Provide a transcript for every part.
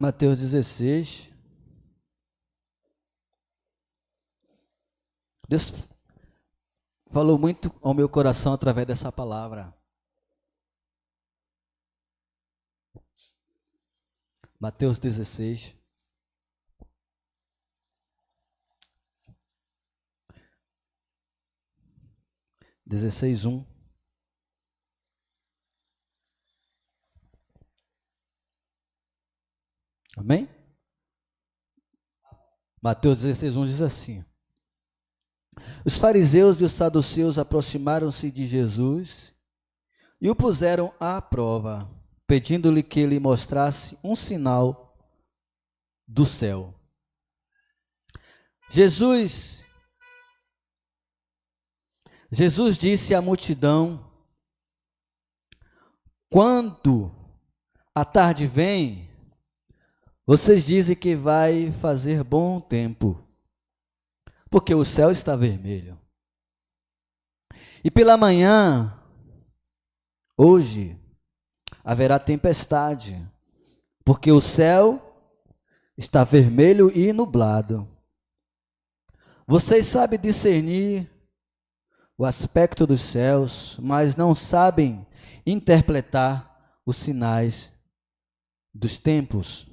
Mateus 16. Deus falou muito ao meu coração através dessa palavra. Mateus 16. Dezesseis, 1. Amém? Mateus 16, 1 diz assim: Os fariseus e os saduceus aproximaram-se de Jesus e o puseram à prova, pedindo-lhe que ele mostrasse um sinal do céu. Jesus disse à multidão: quando a tarde vem, vocês dizem que vai fazer bom tempo, porque o céu está vermelho. E pela manhã, hoje, haverá tempestade, porque o céu está vermelho e nublado. Vocês sabem discernir o aspecto dos céus, mas não sabem interpretar os sinais dos tempos.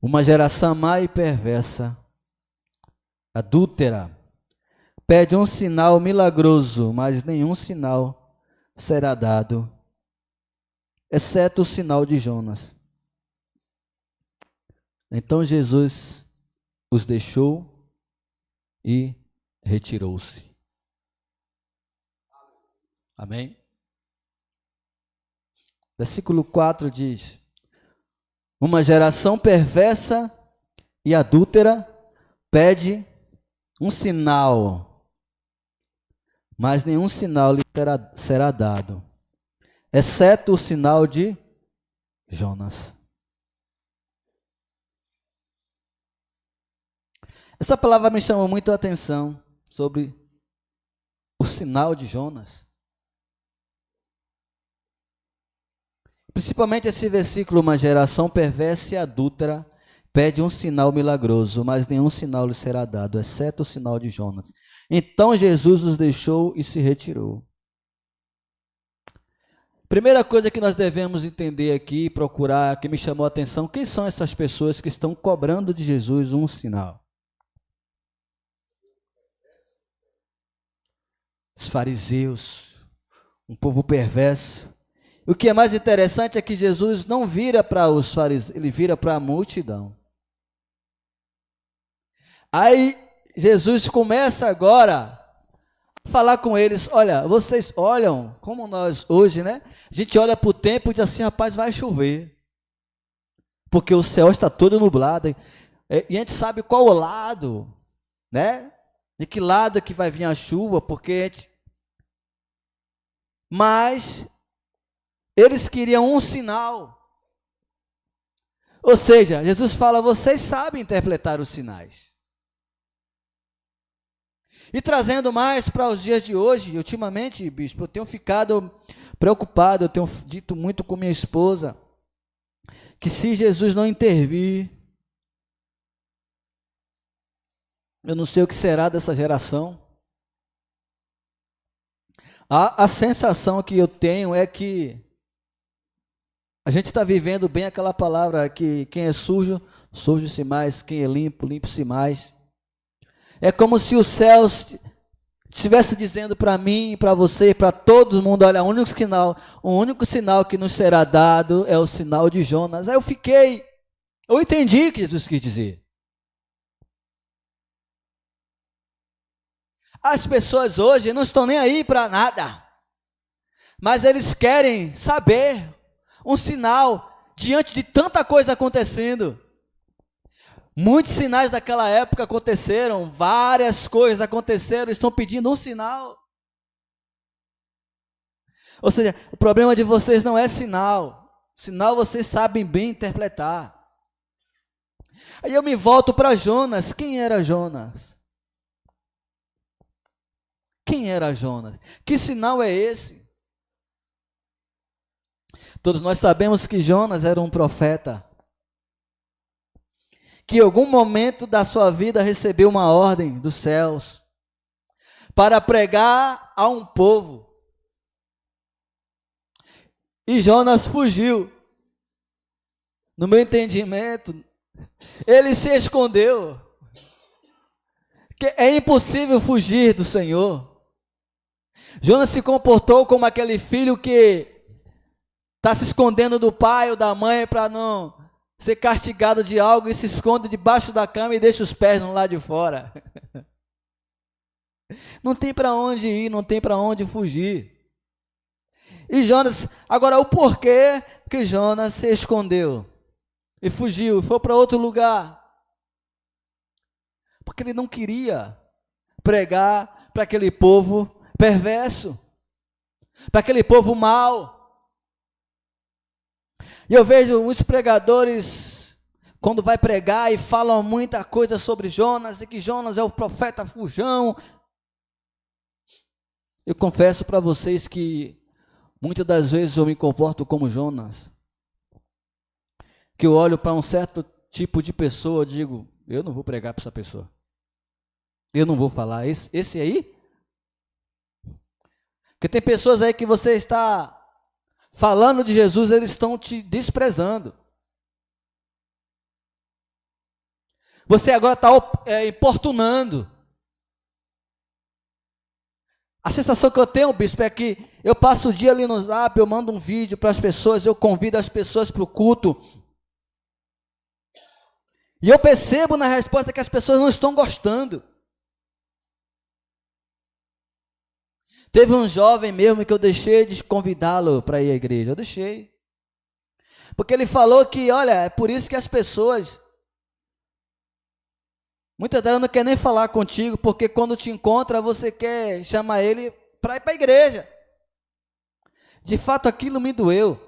Uma geração má e perversa, adúltera, pede um sinal milagroso, mas nenhum sinal será dado, exceto o sinal de Jonas. Então Jesus os deixou e retirou-se. Amém? Versículo 4 diz: Uma geração perversa e adúltera pede um sinal, mas nenhum sinal lhe será dado, exceto o sinal de Jonas. Essa palavra me chamou muito a atenção sobre o sinal de Jonas. Principalmente esse versículo: uma geração perversa e adúltera pede um sinal milagroso, mas nenhum sinal lhe será dado, exceto o sinal de Jonas. Então Jesus os deixou e se retirou. Primeira coisa que nós devemos entender aqui, procurar, que me chamou a atenção: quem são essas pessoas que estão cobrando de Jesus um sinal? Os fariseus, um povo perverso. O que é mais interessante é que Jesus não vira para os fariseus, ele vira para a multidão. Aí Jesus começa agora a falar com eles: olha, vocês olham, como nós hoje, né? A gente olha para o tempo e diz assim: rapaz, vai chover, porque o céu está todo nublado, e a gente sabe qual o lado, né? De que lado que vai vir a chuva, porque a gente... Mas eles queriam um sinal. Ou seja, Jesus fala: vocês sabem interpretar os sinais. E trazendo mais para os dias de hoje, ultimamente, bispo, eu tenho ficado preocupado, eu tenho dito muito com minha esposa, que se Jesus não intervir, eu não sei o que será dessa geração. A sensação que eu tenho é que a gente está vivendo bem aquela palavra que quem é sujo, suje-se mais, quem é limpo, limpe-se mais. É como se os céus estivesse dizendo para mim, para você, para todo mundo: olha, o único sinal que nos será dado é o sinal de Jonas. Aí eu entendi o que Jesus quis dizer. As pessoas hoje não estão nem aí para nada, mas eles querem saber um sinal diante de tanta coisa acontecendo. Muitos sinais daquela época aconteceram, várias coisas aconteceram, estão pedindo um sinal. Ou seja, o problema de vocês não é sinal. Sinal vocês sabem bem interpretar. Aí eu me volto para Jonas. Quem era Jonas? Quem era Jonas? Que sinal é esse? Todos nós sabemos que Jonas era um profeta. que em algum momento da sua vida recebeu uma ordem dos céus para pregar a um povo. E Jonas fugiu. No meu entendimento, ele se escondeu. Que é impossível fugir do Senhor. Jonas se comportou como aquele filho que está se escondendo do pai ou da mãe para não ser castigado de algo e se esconde debaixo da cama e deixa os pés no lado de fora. Não tem para onde ir, não tem para onde fugir. E Jonas, agora o porquê que Jonas se escondeu e fugiu, foi para outro lugar? Porque ele não queria pregar para aquele povo perverso, para aquele povo mau. E eu vejo muitos pregadores, quando vai pregar e falam muita coisa sobre Jonas, e que Jonas é o profeta fujão. Eu confesso para vocês que muitas das vezes eu me comporto como Jonas, que eu olho para um certo tipo de pessoa e digo, eu não vou pregar para essa pessoa, eu não vou falar, esse aí? Porque tem pessoas aí que você está falando de Jesus, eles estão te desprezando. Você agora está importunando. A sensação que eu tenho, bispo, é que eu passo o dia ali no Zap, eu mando um vídeo para as pessoas, eu convido as pessoas para o culto. E eu percebo na resposta que as pessoas não estão gostando. Teve um jovem mesmo que eu deixei de convidá-lo para ir à igreja, eu deixei. Porque ele falou que, olha, é por isso que as pessoas, muitas delas não querem nem falar contigo, porque quando te encontra, você quer chamar ele para ir para a igreja. De fato, aquilo me doeu.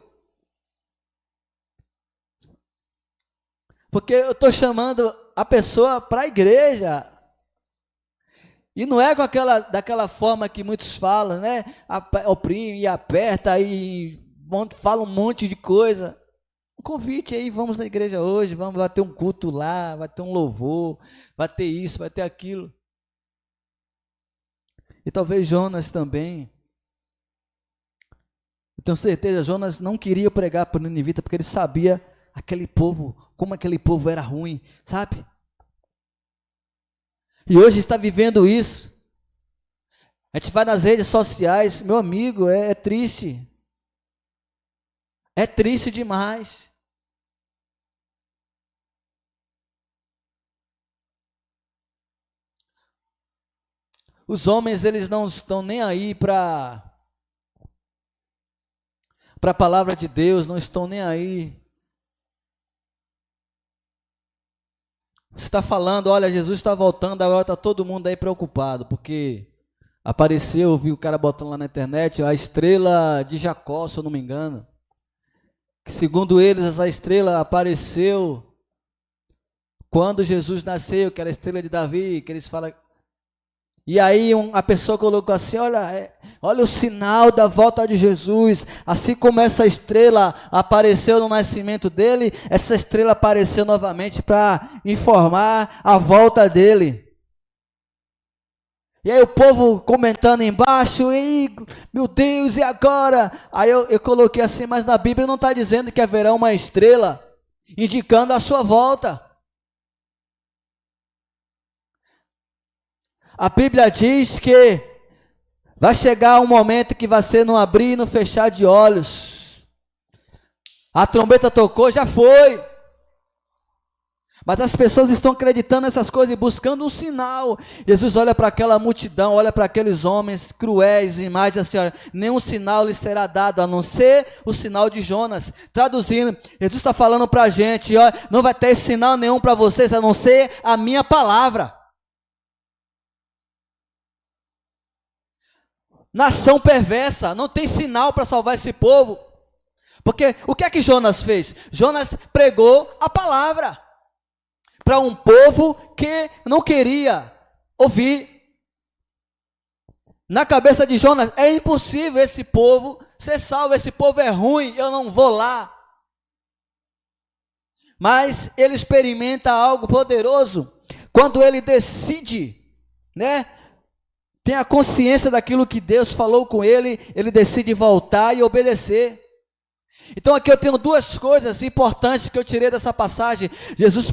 Porque eu estou chamando a pessoa para a igreja. E não é daquela forma que muitos falam, né? Oprime e aperta e fala um monte de coisa. Um convite aí, vamos na igreja hoje, vai ter um culto lá, vai ter um louvor, vai ter isso, vai ter aquilo. E talvez Jonas também. Eu tenho certeza, Jonas não queria pregar para o Ninivita porque ele sabia aquele povo, como aquele povo era ruim, sabe? E hoje está vivendo isso. A gente vai nas redes sociais, meu amigo, é triste. É triste demais. Os homens, eles não estão nem aí para a palavra de Deus, não estão nem aí. Você está falando, olha, Jesus está voltando, agora está todo mundo aí preocupado, porque apareceu, eu vi o cara botando lá na internet, a estrela de Jacó, se eu não me engano, que segundo eles, essa estrela apareceu quando Jesus nasceu, que era a estrela de Davi, que eles falam. E aí a pessoa colocou assim, olha o sinal da volta de Jesus, assim como essa estrela apareceu no nascimento dele, essa estrela apareceu novamente para informar a volta dele. E aí o povo comentando embaixo, meu Deus, e agora? Aí eu coloquei assim, mas na Bíblia não está dizendo que haverá uma estrela indicando a sua volta. A Bíblia diz que vai chegar um momento que vai ser no abrir e no fechar de olhos. A trombeta tocou, já foi. Mas as pessoas estão acreditando nessas coisas e buscando um sinal. Jesus olha para aquela multidão, olha para aqueles homens cruéis e mais assim, olha, nenhum sinal lhe será dado, a não ser o sinal de Jonas. Traduzindo, Jesus está falando para a gente, ó, não vai ter sinal nenhum para vocês, a não ser a minha palavra. Nação perversa, não tem sinal para salvar esse povo. Porque o que é que Jonas fez? Jonas pregou a palavra para um povo que não queria ouvir. Na cabeça de Jonas, é impossível esse povo ser salvo, esse povo é ruim, eu não vou lá. mas ele experimenta algo poderoso quando ele decide, né? Tem a consciência daquilo que Deus falou com ele, ele decide voltar e obedecer. Então aqui eu tenho duas coisas importantes que eu tirei dessa passagem. Jesus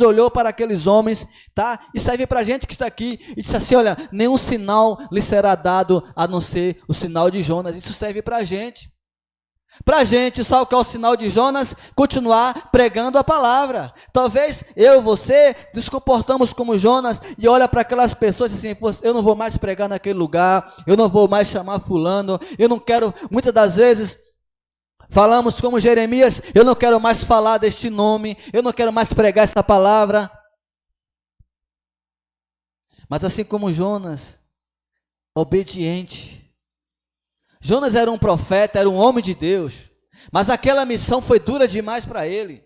olhou para aqueles homens, tá? E serve para a gente que está aqui e disse assim: olha, nenhum sinal lhe será dado a não ser o sinal de Jonas. Isso serve para a gente. Para a gente, sabe o que é o sinal de Jonas? Continuar pregando a palavra. Talvez eu e você nos comportamos como Jonas e olha para aquelas pessoas assim: eu não vou mais pregar naquele lugar, eu não vou mais chamar fulano, eu não quero, muitas das vezes falamos como Jeremias: eu não quero mais falar deste nome, eu não quero mais pregar essa palavra. Mas assim como Jonas, obediente. Jonas era um profeta, era um homem de Deus, mas aquela missão foi dura demais para ele.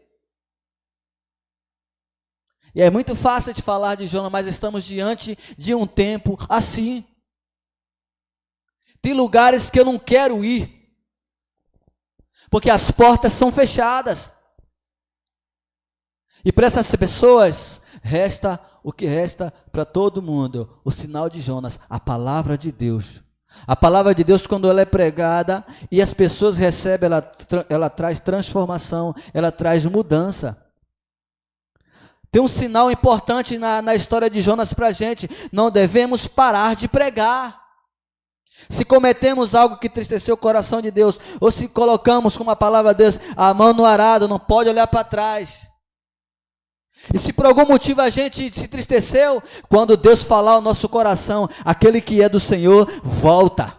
E é muito fácil de falar de Jonas, mas estamos diante de um tempo assim. Tem lugares que eu não quero ir, porque as portas são fechadas. E para essas pessoas, resta o que resta para todo mundo: o sinal de Jonas, a palavra de Deus. A palavra de Deus, quando ela é pregada e as pessoas recebem, ela traz transformação, ela traz mudança. Tem um sinal importante na história de Jonas para a gente: não devemos parar de pregar. Se cometemos algo que entristeceu o coração de Deus, ou se colocamos, como a palavra de Deus, a mão no arado, não pode olhar para trás. E se por algum motivo a gente se entristeceu, quando Deus falar ao nosso coração: aquele que é do Senhor, volta.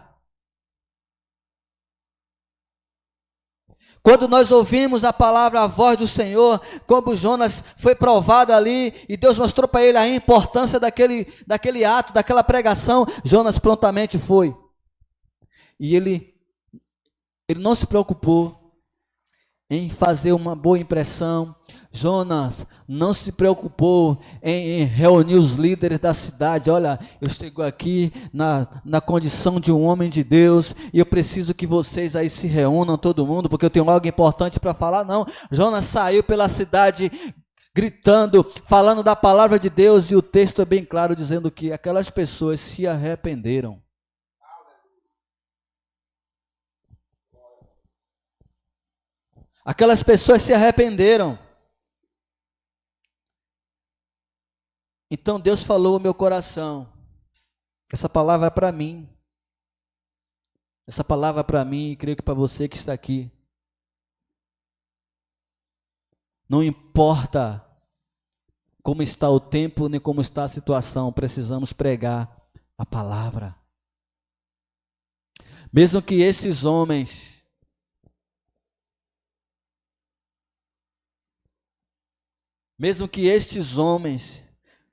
Quando nós ouvimos a palavra, a voz do Senhor, como Jonas foi provado ali, e Deus mostrou para ele a importância daquele ato, daquela pregação, Jonas prontamente foi. E ele não se preocupou em fazer uma boa impressão. Jonas não se preocupou em reunir os líderes da cidade. Olha, eu chego aqui na condição de um homem de Deus e eu preciso que vocês aí se reúnam, todo mundo, porque eu tenho algo importante para falar. Não, Jonas saiu pela cidade gritando, falando da palavra de Deus, e o texto é bem claro dizendo que aquelas pessoas se arrependeram. Aquelas pessoas se arrependeram. Então Deus falou ao meu coração: essa palavra é para mim. Essa palavra é para mim, e creio que para você que está aqui. Não importa como está o tempo, nem como está a situação, precisamos pregar a palavra. Mesmo que esses homens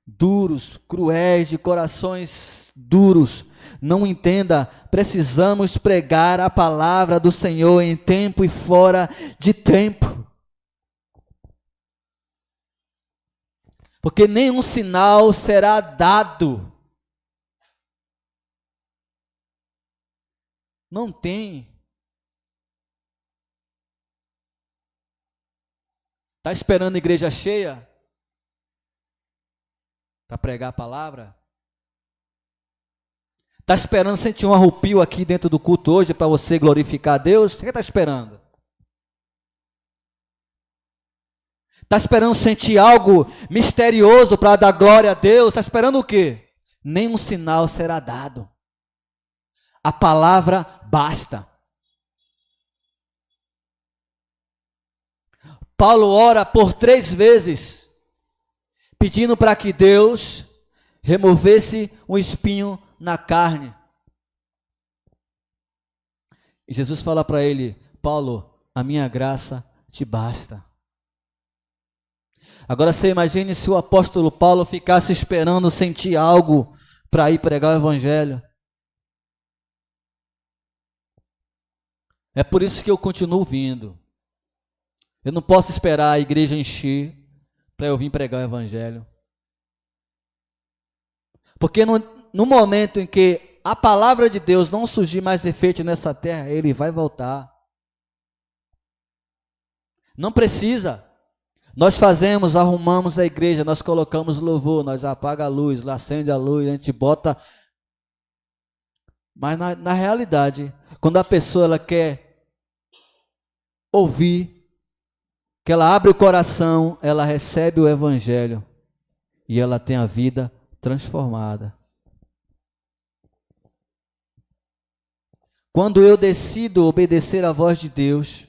duros, cruéis, de corações duros, não entenda, precisamos pregar a palavra do Senhor em tempo e fora de tempo. Porque nenhum sinal será dado. Não tem. Está esperando a igreja cheia para pregar a palavra? Está esperando sentir um arrepio aqui dentro do culto hoje para você glorificar a Deus? O que está esperando? Está esperando sentir algo misterioso para dar glória a Deus? Está esperando o quê? Nenhum sinal será dado. A palavra basta. Paulo ora por 3 vezes, pedindo para que Deus removesse um espinho na carne. E Jesus fala para ele: Paulo, a minha graça te basta. Agora você imagine se o apóstolo Paulo ficasse esperando sentir algo para ir pregar o evangelho. É por isso que eu continuo vindo. Eu não posso esperar a igreja encher para eu vir pregar o evangelho. Porque no momento em que a palavra de Deus não surgir mais efeito nessa terra, ele vai voltar. Não precisa. Nós fazemos, arrumamos a igreja, nós colocamos louvor, nós apaga a luz, acende a luz, a gente bota. Mas na realidade, quando a pessoa ela quer ouvir, que ela abre o coração, ela recebe o evangelho e ela tem a vida transformada. Quando eu decido obedecer à voz de Deus,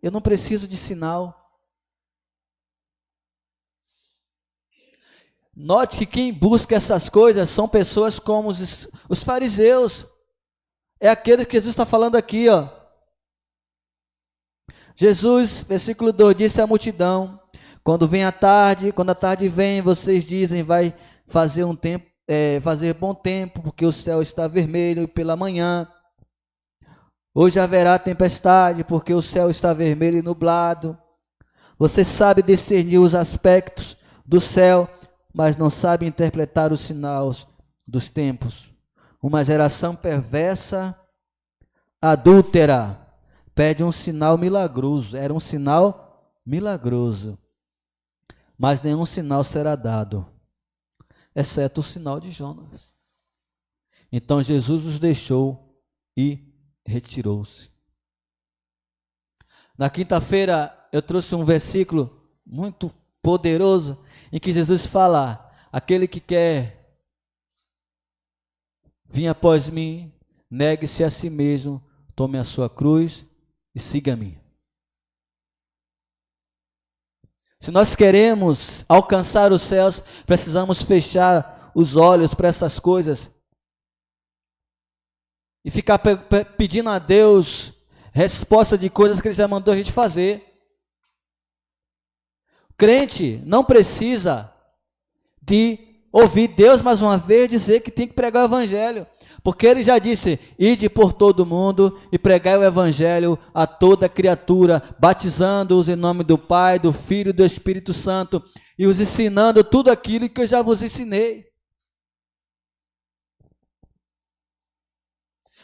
eu não preciso de sinal. Note que quem busca essas coisas são pessoas como os fariseus. É aquele que Jesus está falando aqui, ó. Jesus, versículo 2, disse à multidão: quando a tarde vem, vocês dizem, vai fazer fazer bom tempo, porque o céu está vermelho, e pela manhã, hoje haverá tempestade, porque o céu está vermelho e nublado. Você sabe discernir os aspectos do céu, mas não sabe interpretar os sinais dos tempos. Uma geração perversa, adúltera, pede um sinal milagroso. Era um sinal milagroso, mas nenhum sinal será dado, exceto o sinal de Jonas. Então Jesus os deixou e retirou-se. Na quinta-feira eu trouxe um versículo muito poderoso, em que Jesus fala: aquele que quer vir após mim, negue-se a si mesmo, tome a sua cruz e siga-me. Se nós queremos alcançar os céus, precisamos fechar os olhos para essas coisas e ficar pedindo a Deus resposta de coisas que Ele já mandou a gente fazer. Crente não precisa de ouvir Deus mais uma vez dizer que tem que pregar o evangelho, porque Ele já disse: ide por todo mundo e pregai o evangelho a toda criatura, batizando-os em nome do Pai, do Filho e do Espírito Santo, e os ensinando tudo aquilo que eu já vos ensinei.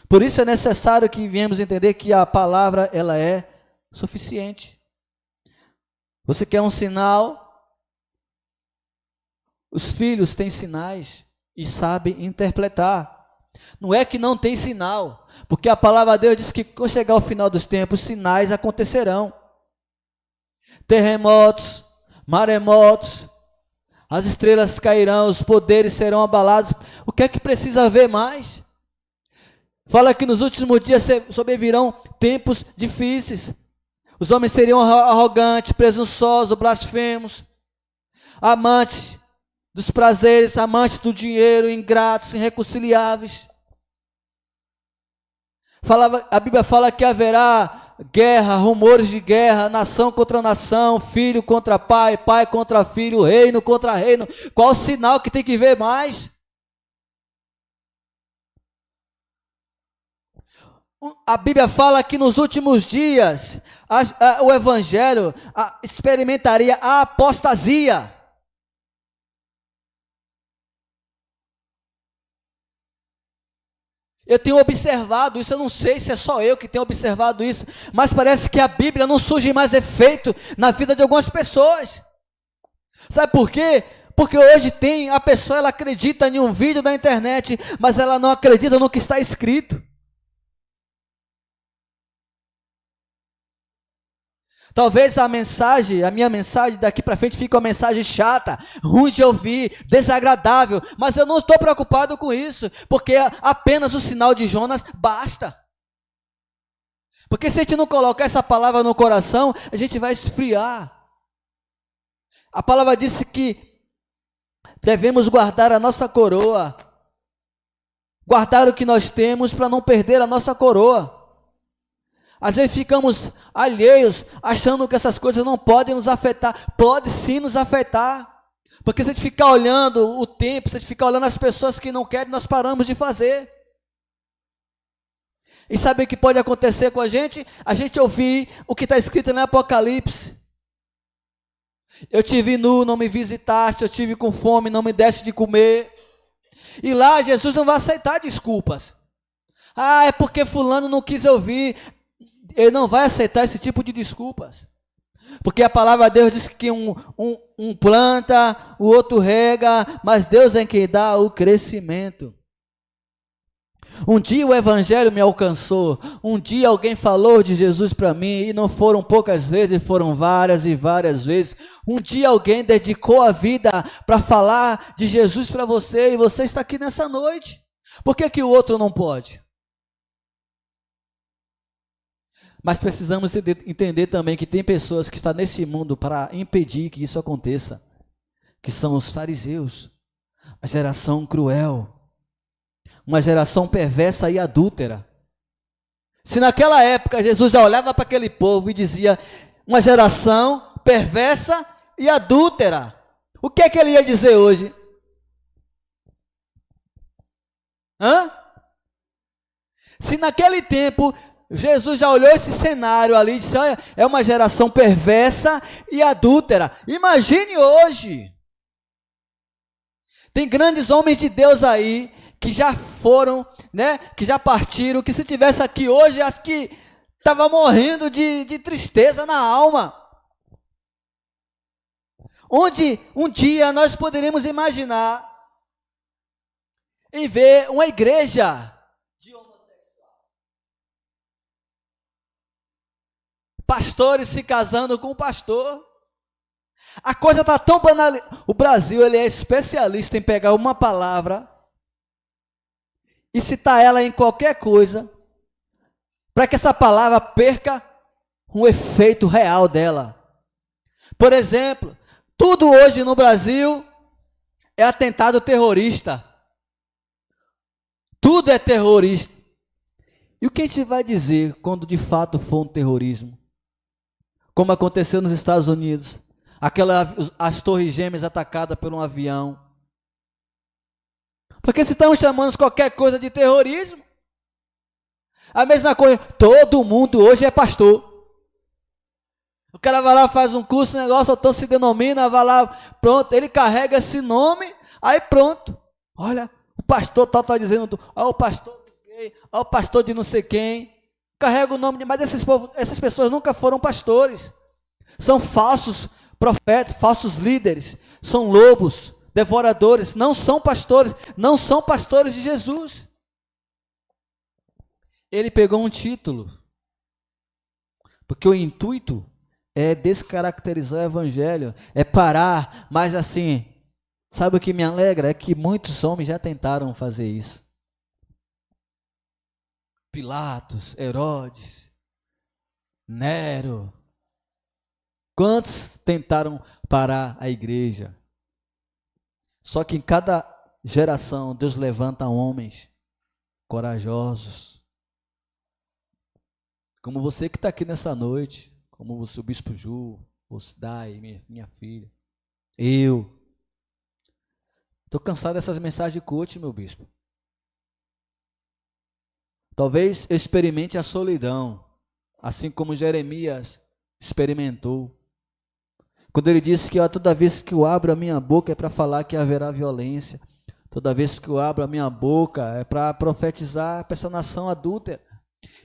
Por isso é necessário que venhamos entender que a palavra ela é suficiente. Você quer um sinal? Os filhos têm sinais e sabem interpretar. Não é que não tem sinal, porque a palavra de Deus diz que quando chegar ao final dos tempos, sinais acontecerão. Terremotos, maremotos, as estrelas cairão, os poderes serão abalados. O que é que precisa haver mais? Fala que nos últimos dias sobrevirão tempos difíceis. Os homens seriam arrogantes, presunçosos, blasfemos, amantes dos prazeres, amantes do dinheiro, ingratos, irreconciliáveis. A Bíblia fala que haverá guerra, rumores de guerra, nação contra nação, filho contra pai, pai contra filho, reino contra reino. Qual o sinal que tem que ver mais? A Bíblia fala que nos últimos dias o evangelho experimentaria a apostasia. Eu tenho observado isso, eu não sei se é só eu que tenho observado isso, mas parece que a Bíblia não surge mais efeito na vida de algumas pessoas. Sabe por quê? Porque hoje a pessoa ela acredita em um vídeo da internet, mas ela não acredita no que está escrito. Talvez a minha mensagem daqui para frente fique uma mensagem chata, ruim de ouvir, desagradável, mas eu não estou preocupado com isso, porque apenas o sinal de Jonas basta. Porque se a gente não colocar essa palavra no coração, a gente vai esfriar. A palavra disse que devemos guardar a nossa coroa, guardar o que nós temos para não perder a nossa coroa. Às vezes ficamos alheios, achando que essas coisas não podem nos afetar. Pode sim nos afetar. Porque se a gente ficar olhando o tempo, se a gente ficar olhando as pessoas que não querem, nós paramos de fazer. E sabe o que pode acontecer com a gente? A gente ouvir o que está escrito no Apocalipse. Eu te vi nu, não me visitaste, eu tive com fome, não me deste de comer. E lá Jesus não vai aceitar desculpas. É porque fulano não quis ouvir. Ele não vai aceitar esse tipo de desculpas. Porque a palavra de Deus diz que um planta, o outro rega, mas Deus é quem dá o crescimento. Um dia o evangelho me alcançou, um dia alguém falou de Jesus para mim, e não foram poucas vezes, foram várias e várias vezes. Um dia alguém dedicou a vida para falar de Jesus para você, e você está aqui nessa noite. Por que que o outro não pode? Mas precisamos entender também que tem pessoas que estão nesse mundo para impedir que isso aconteça, que são os fariseus, a geração cruel, uma geração perversa e adúltera. Se naquela época Jesus já olhava para aquele povo e dizia, uma geração perversa e adúltera, o que é que ele ia dizer hoje? Se naquele tempo Jesus já olhou esse cenário ali e disse, olha, é uma geração perversa e adúltera, imagine hoje. Tem grandes homens de Deus aí, que já foram, né, que já partiram, que se tivesse aqui hoje, acho que estava morrendo de tristeza na alma. Onde um dia nós poderíamos imaginar em ver uma igreja de homossexual, pastores se casando com pastor. A coisa está tão banal. O Brasil, ele é especialista em pegar uma palavra e citar ela em qualquer coisa, para que essa palavra perca o efeito real dela. Por exemplo, tudo hoje no Brasil é atentado terrorista. Tudo é terrorista. E o que a gente vai dizer quando de fato for um terrorismo? Como aconteceu nos Estados Unidos, as torres gêmeas atacadas por um avião. Porque se estão chamando qualquer coisa de terrorismo, a mesma coisa, todo mundo hoje é pastor. O cara vai lá, faz um curso, negócio, então se denomina, vai lá, pronto, ele carrega esse nome, aí pronto. Olha, o pastor tal está dizendo, ó, o pastor de gay, ó, o pastor de não sei quem, carrega o nome de, mas essas pessoas nunca foram pastores. São falsos profetas, falsos líderes, são lobos, devoradores, não são pastores de Jesus. Ele pegou um título, porque o intuito é descaracterizar o evangelho, é parar, mas assim, sabe o que me alegra? É que muitos homens já tentaram fazer isso. Pilatos, Herodes, Nero, quantos tentaram parar a igreja? Só que em cada geração Deus levanta homens corajosos, como você que está aqui nessa noite, como o bispo Ju, o Sidai, minha filha, eu. Estou cansado dessas mensagens de coach, meu bispo. Talvez eu experimente a solidão, assim como Jeremias experimentou. Quando ele disse que toda vez que eu abro a minha boca é para falar que haverá violência. Toda vez que eu abro a minha boca é para profetizar para essa nação adúltera.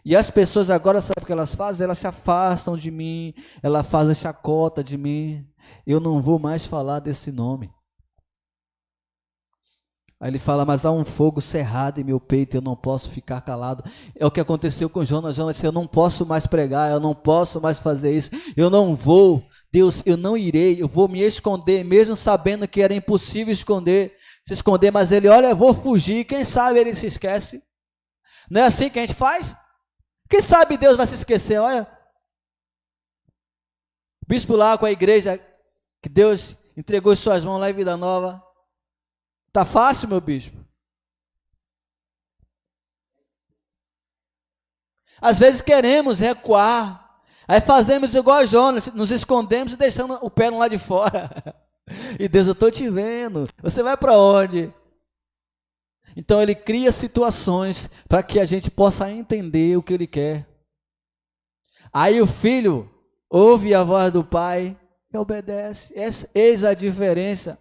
E as pessoas agora, sabe o que elas fazem? Elas se afastam de mim, elas fazem chacota de mim. Eu não vou mais falar desse nome. Aí ele fala, mas há um fogo cerrado em meu peito, eu não posso ficar calado. É o que aconteceu com Jonas. Jonas disse, eu não posso mais pregar, eu não posso mais fazer isso, eu não vou, Deus, eu não irei, eu vou me esconder, mesmo sabendo que era impossível se esconder, mas ele, olha, eu vou fugir, quem sabe ele se esquece. Não é assim que a gente faz? Quem sabe Deus vai se esquecer, olha. Bispo lá com a igreja, que Deus entregou em suas mãos lá em Vida Nova. Tá fácil, meu bispo? Às vezes queremos recuar, aí fazemos igual a Jonas, nos escondemos e deixamos o pé no lado de fora. E Deus, eu estou te vendo, você vai para onde? Então ele cria situações para que a gente possa entender o que ele quer. Aí o filho ouve a voz do pai e obedece. Eis a diferença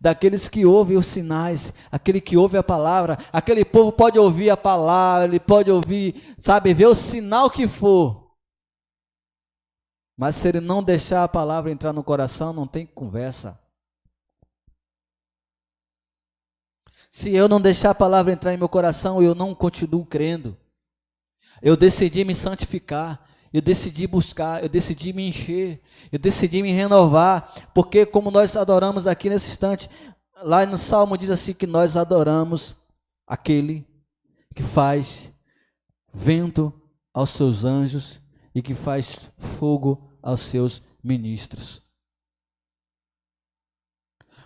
daqueles que ouvem os sinais, aquele que ouve a palavra. Aquele povo pode ouvir a palavra, ele pode ouvir, sabe, ver o sinal que for, Mas se ele não deixar a palavra entrar no coração, não tem conversa. Se eu não deixar a palavra entrar em meu coração, eu não continuo crendo. Eu decidi me santificar, eu decidi buscar, eu decidi me encher, eu decidi me renovar, porque como nós adoramos aqui nesse instante, lá no Salmo diz assim que nós adoramos aquele que faz vento aos seus anjos e que faz fogo aos seus ministros.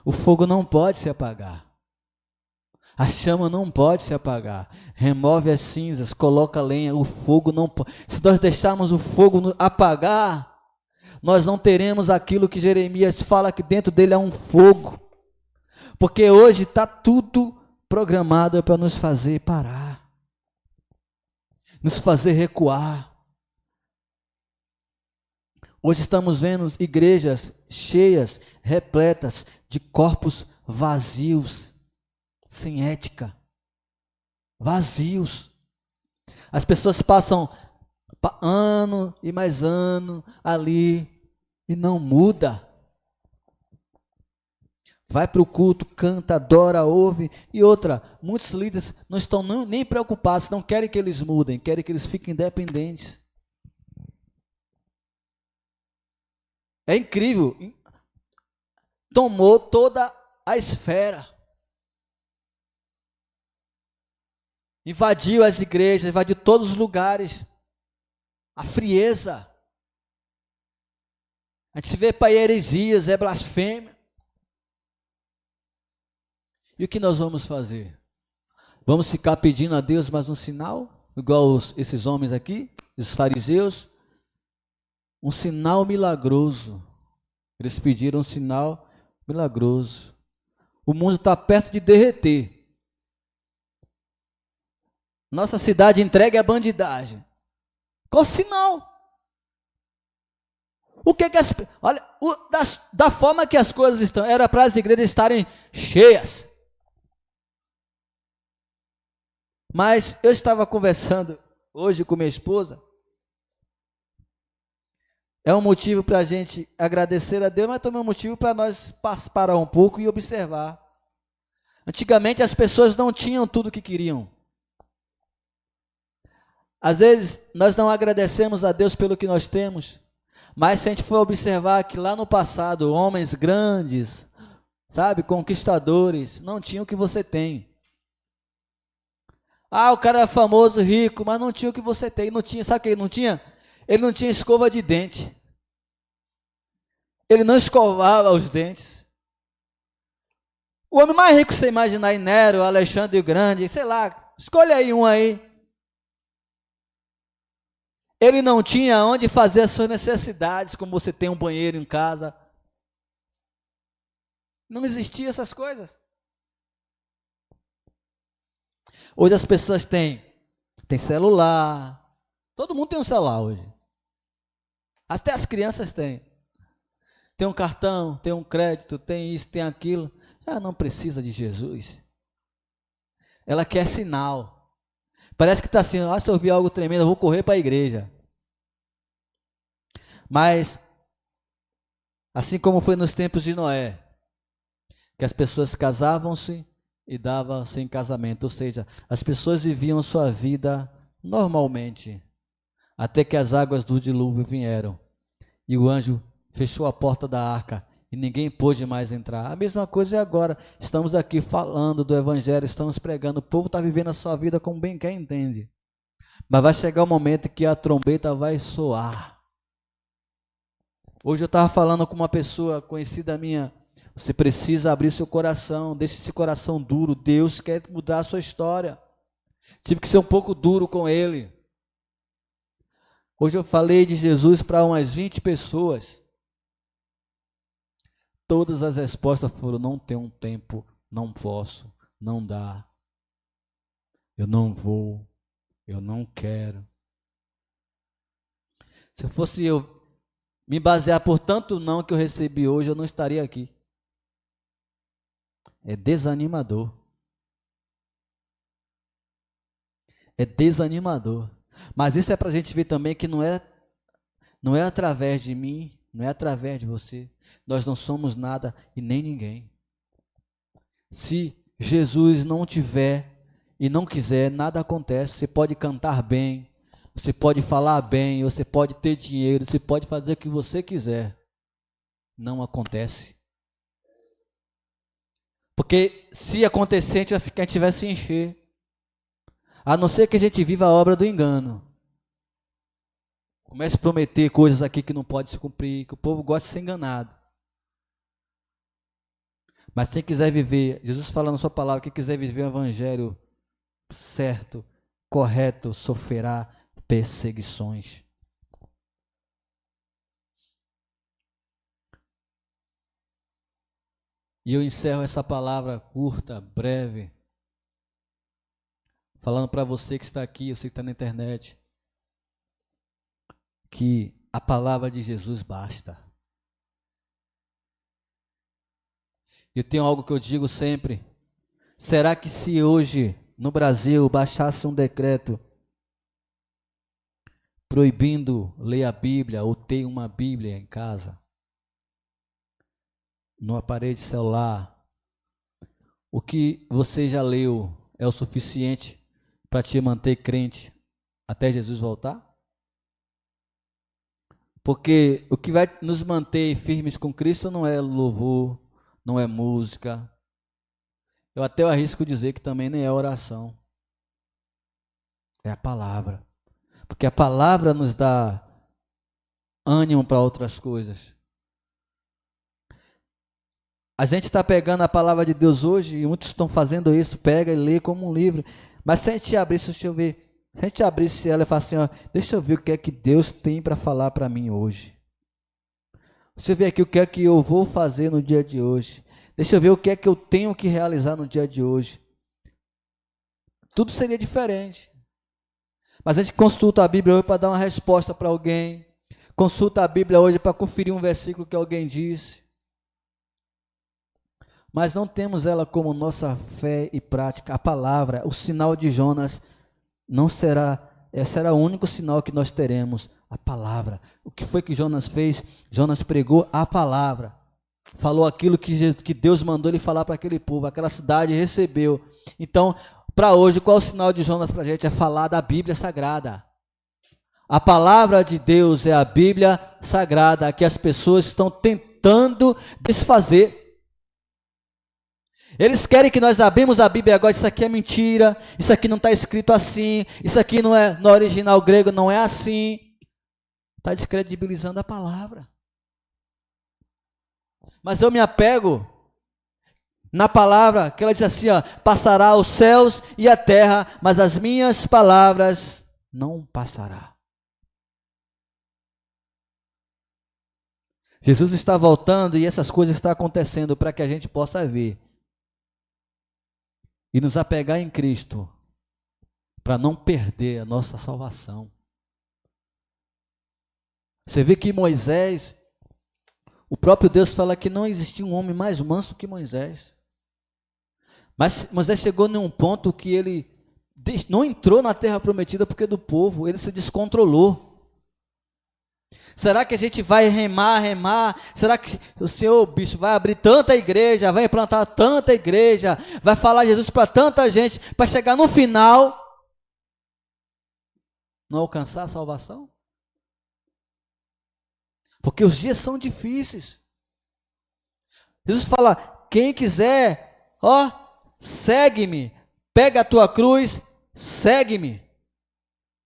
O fogo não pode se apagar. A chama não pode se apagar. Remove as cinzas, coloca lenha. O fogo não pode. Se nós deixarmos o fogo apagar, nós não teremos aquilo que Jeremias fala que dentro dele é um fogo. Porque hoje está tudo programado para nos fazer parar, nos fazer recuar. Hoje estamos vendo igrejas cheias, repletas de corpos vazios, sem ética, vazios. As pessoas passam ano e mais ano ali e não muda. Vai para o culto, canta, adora, ouve. E outra, muitos líderes não estão nem preocupados, não querem que eles mudem, querem que eles fiquem independentes. É incrível. Tomou toda a esfera. Invadiu as igrejas, invadiu todos os lugares. A frieza. A gente vê para heresias, é blasfêmia. E o que nós vamos fazer? Vamos ficar pedindo a Deus mais um sinal? Igual esses homens aqui, os fariseus? Um sinal milagroso. Eles pediram um sinal milagroso. O mundo está perto de derreter. Nossa cidade entregue à bandidagem. Qual sinal? O que olha, da forma que as coisas estão, era para as igrejas estarem cheias. Mas eu estava conversando hoje com minha esposa. É um motivo para a gente agradecer a Deus, mas também é um motivo para nós parar um pouco e observar. Antigamente as pessoas não tinham tudo o que queriam. Às vezes nós não agradecemos a Deus pelo que nós temos, mas se a gente for observar que lá no passado, homens grandes, sabe, conquistadores, não tinham o que você tem. Ah, o cara é famoso, rico, mas não tinha o que você tem. Não tinha, sabe o que ele não tinha? Ele não tinha escova de dente. Ele não escovava os dentes. O homem mais rico que você imaginar, Nero, Alexandre o Grande, sei lá, escolha aí um aí. Ele não tinha onde fazer as suas necessidades, como você tem um banheiro em casa. Não existiam essas coisas. Hoje as pessoas têm celular. Todo mundo tem um celular hoje. Até as crianças têm. Tem um cartão, tem um crédito, tem isso, tem aquilo. Ela não precisa de Jesus. Ela quer sinal. Parece que está assim, se eu ouvir algo tremendo, eu vou correr para a igreja. Mas, assim como foi nos tempos de Noé, que as pessoas casavam-se e davam-se em casamento, ou seja, as pessoas viviam sua vida normalmente, até que as águas do dilúvio vieram, e o anjo fechou a porta da arca, e ninguém pôde mais entrar. A mesma coisa é agora, estamos aqui falando do evangelho, estamos pregando, o povo está vivendo a sua vida como bem quer entende, mas vai chegar o momento que a trombeta vai soar. Hoje eu estava falando com uma pessoa conhecida minha, você precisa abrir seu coração, deixe esse coração duro, Deus quer mudar a sua história. Tive que ser um pouco duro com ele. Hoje eu falei de Jesus para umas 20 pessoas. Todas as respostas foram: não tenho tempo, não posso, não dá, eu não vou, eu não quero. Se fosse eu me basear por tanto não que eu recebi hoje, eu não estaria aqui. É desanimador. É desanimador. Mas isso é para a gente ver também que não é Não é através de mim, não é através de você. Nós não somos nada e nem ninguém. Se Jesus não tiver e não quiser, nada acontece. Você pode cantar bem, você pode falar bem, você pode ter dinheiro, você pode fazer o que você quiser. Não acontece. Porque se acontecer, a gente vai se encher. A não ser que a gente viva a obra do engano. Comece a prometer coisas aqui que não pode se cumprir, que o povo gosta de ser enganado. Mas quem quiser viver, Jesus fala na sua palavra, quem quiser viver o evangelho certo, correto, sofrerá perseguições. E eu encerro essa palavra curta, breve, falando para você que está aqui, você que está na internet, que a palavra de Jesus basta. Eu tenho algo que eu digo sempre. Será que se hoje no Brasil baixasse um decreto proibindo ler a Bíblia ou ter uma Bíblia em casa, no aparelho celular, o que você já leu é o suficiente para te manter crente até Jesus voltar? Porque o que vai nos manter firmes com Cristo não é louvor, não é música. Eu até arrisco dizer que também nem é oração. É a palavra. Porque a palavra nos dá ânimo para outras coisas. A gente está pegando a palavra de Deus hoje, e muitos estão fazendo isso, pega e lê como um livro. Mas se a gente abrisse, deixa eu ver, se a gente abrisse ela e falar assim, ó, deixa eu ver o que é que Deus tem para falar para mim hoje. Deixa eu ver aqui o que é que eu vou fazer no dia de hoje. Deixa eu ver o que é que eu tenho que realizar no dia de hoje. Tudo seria diferente. Mas a gente consulta a Bíblia hoje para dar uma resposta para alguém. Consulta a Bíblia hoje para conferir um versículo que alguém disse. Mas não temos ela como nossa fé e prática. A palavra, o sinal de Jonas, não será, esse será o único sinal que nós teremos, a palavra. O que foi que Jonas fez? Jonas pregou a palavra. Falou aquilo que Deus mandou ele falar para aquele povo, aquela cidade recebeu. Então, para hoje, qual é o sinal de Jonas para a gente? É falar da Bíblia Sagrada. A palavra de Deus é a Bíblia Sagrada, que as pessoas estão tentando desfazer. Eles querem que nós abrimos a Bíblia agora, isso aqui é mentira, isso aqui não está escrito assim, isso aqui não é, no original grego não é assim. Está descredibilizando a palavra. Mas eu me apego na palavra, que ela diz assim, ó, passará os céus e a terra, mas as minhas palavras não passará. Jesus está voltando e essas coisas estão acontecendo para que a gente possa ver e nos apegar em Cristo, para não perder a nossa salvação. Você vê que Moisés, o próprio Deus fala que não existia um homem mais manso que Moisés. Mas Moisés chegou num ponto que ele não entrou na terra prometida porque do povo, ele se descontrolou. Será que a gente vai remar? Será que o Senhor, bicho, vai abrir tanta igreja, vai implantar tanta igreja, vai falar Jesus para tanta gente, para chegar no final, não alcançar a salvação? Porque os dias são difíceis. Jesus fala, quem quiser, ó, segue-me, pega a tua cruz, segue-me.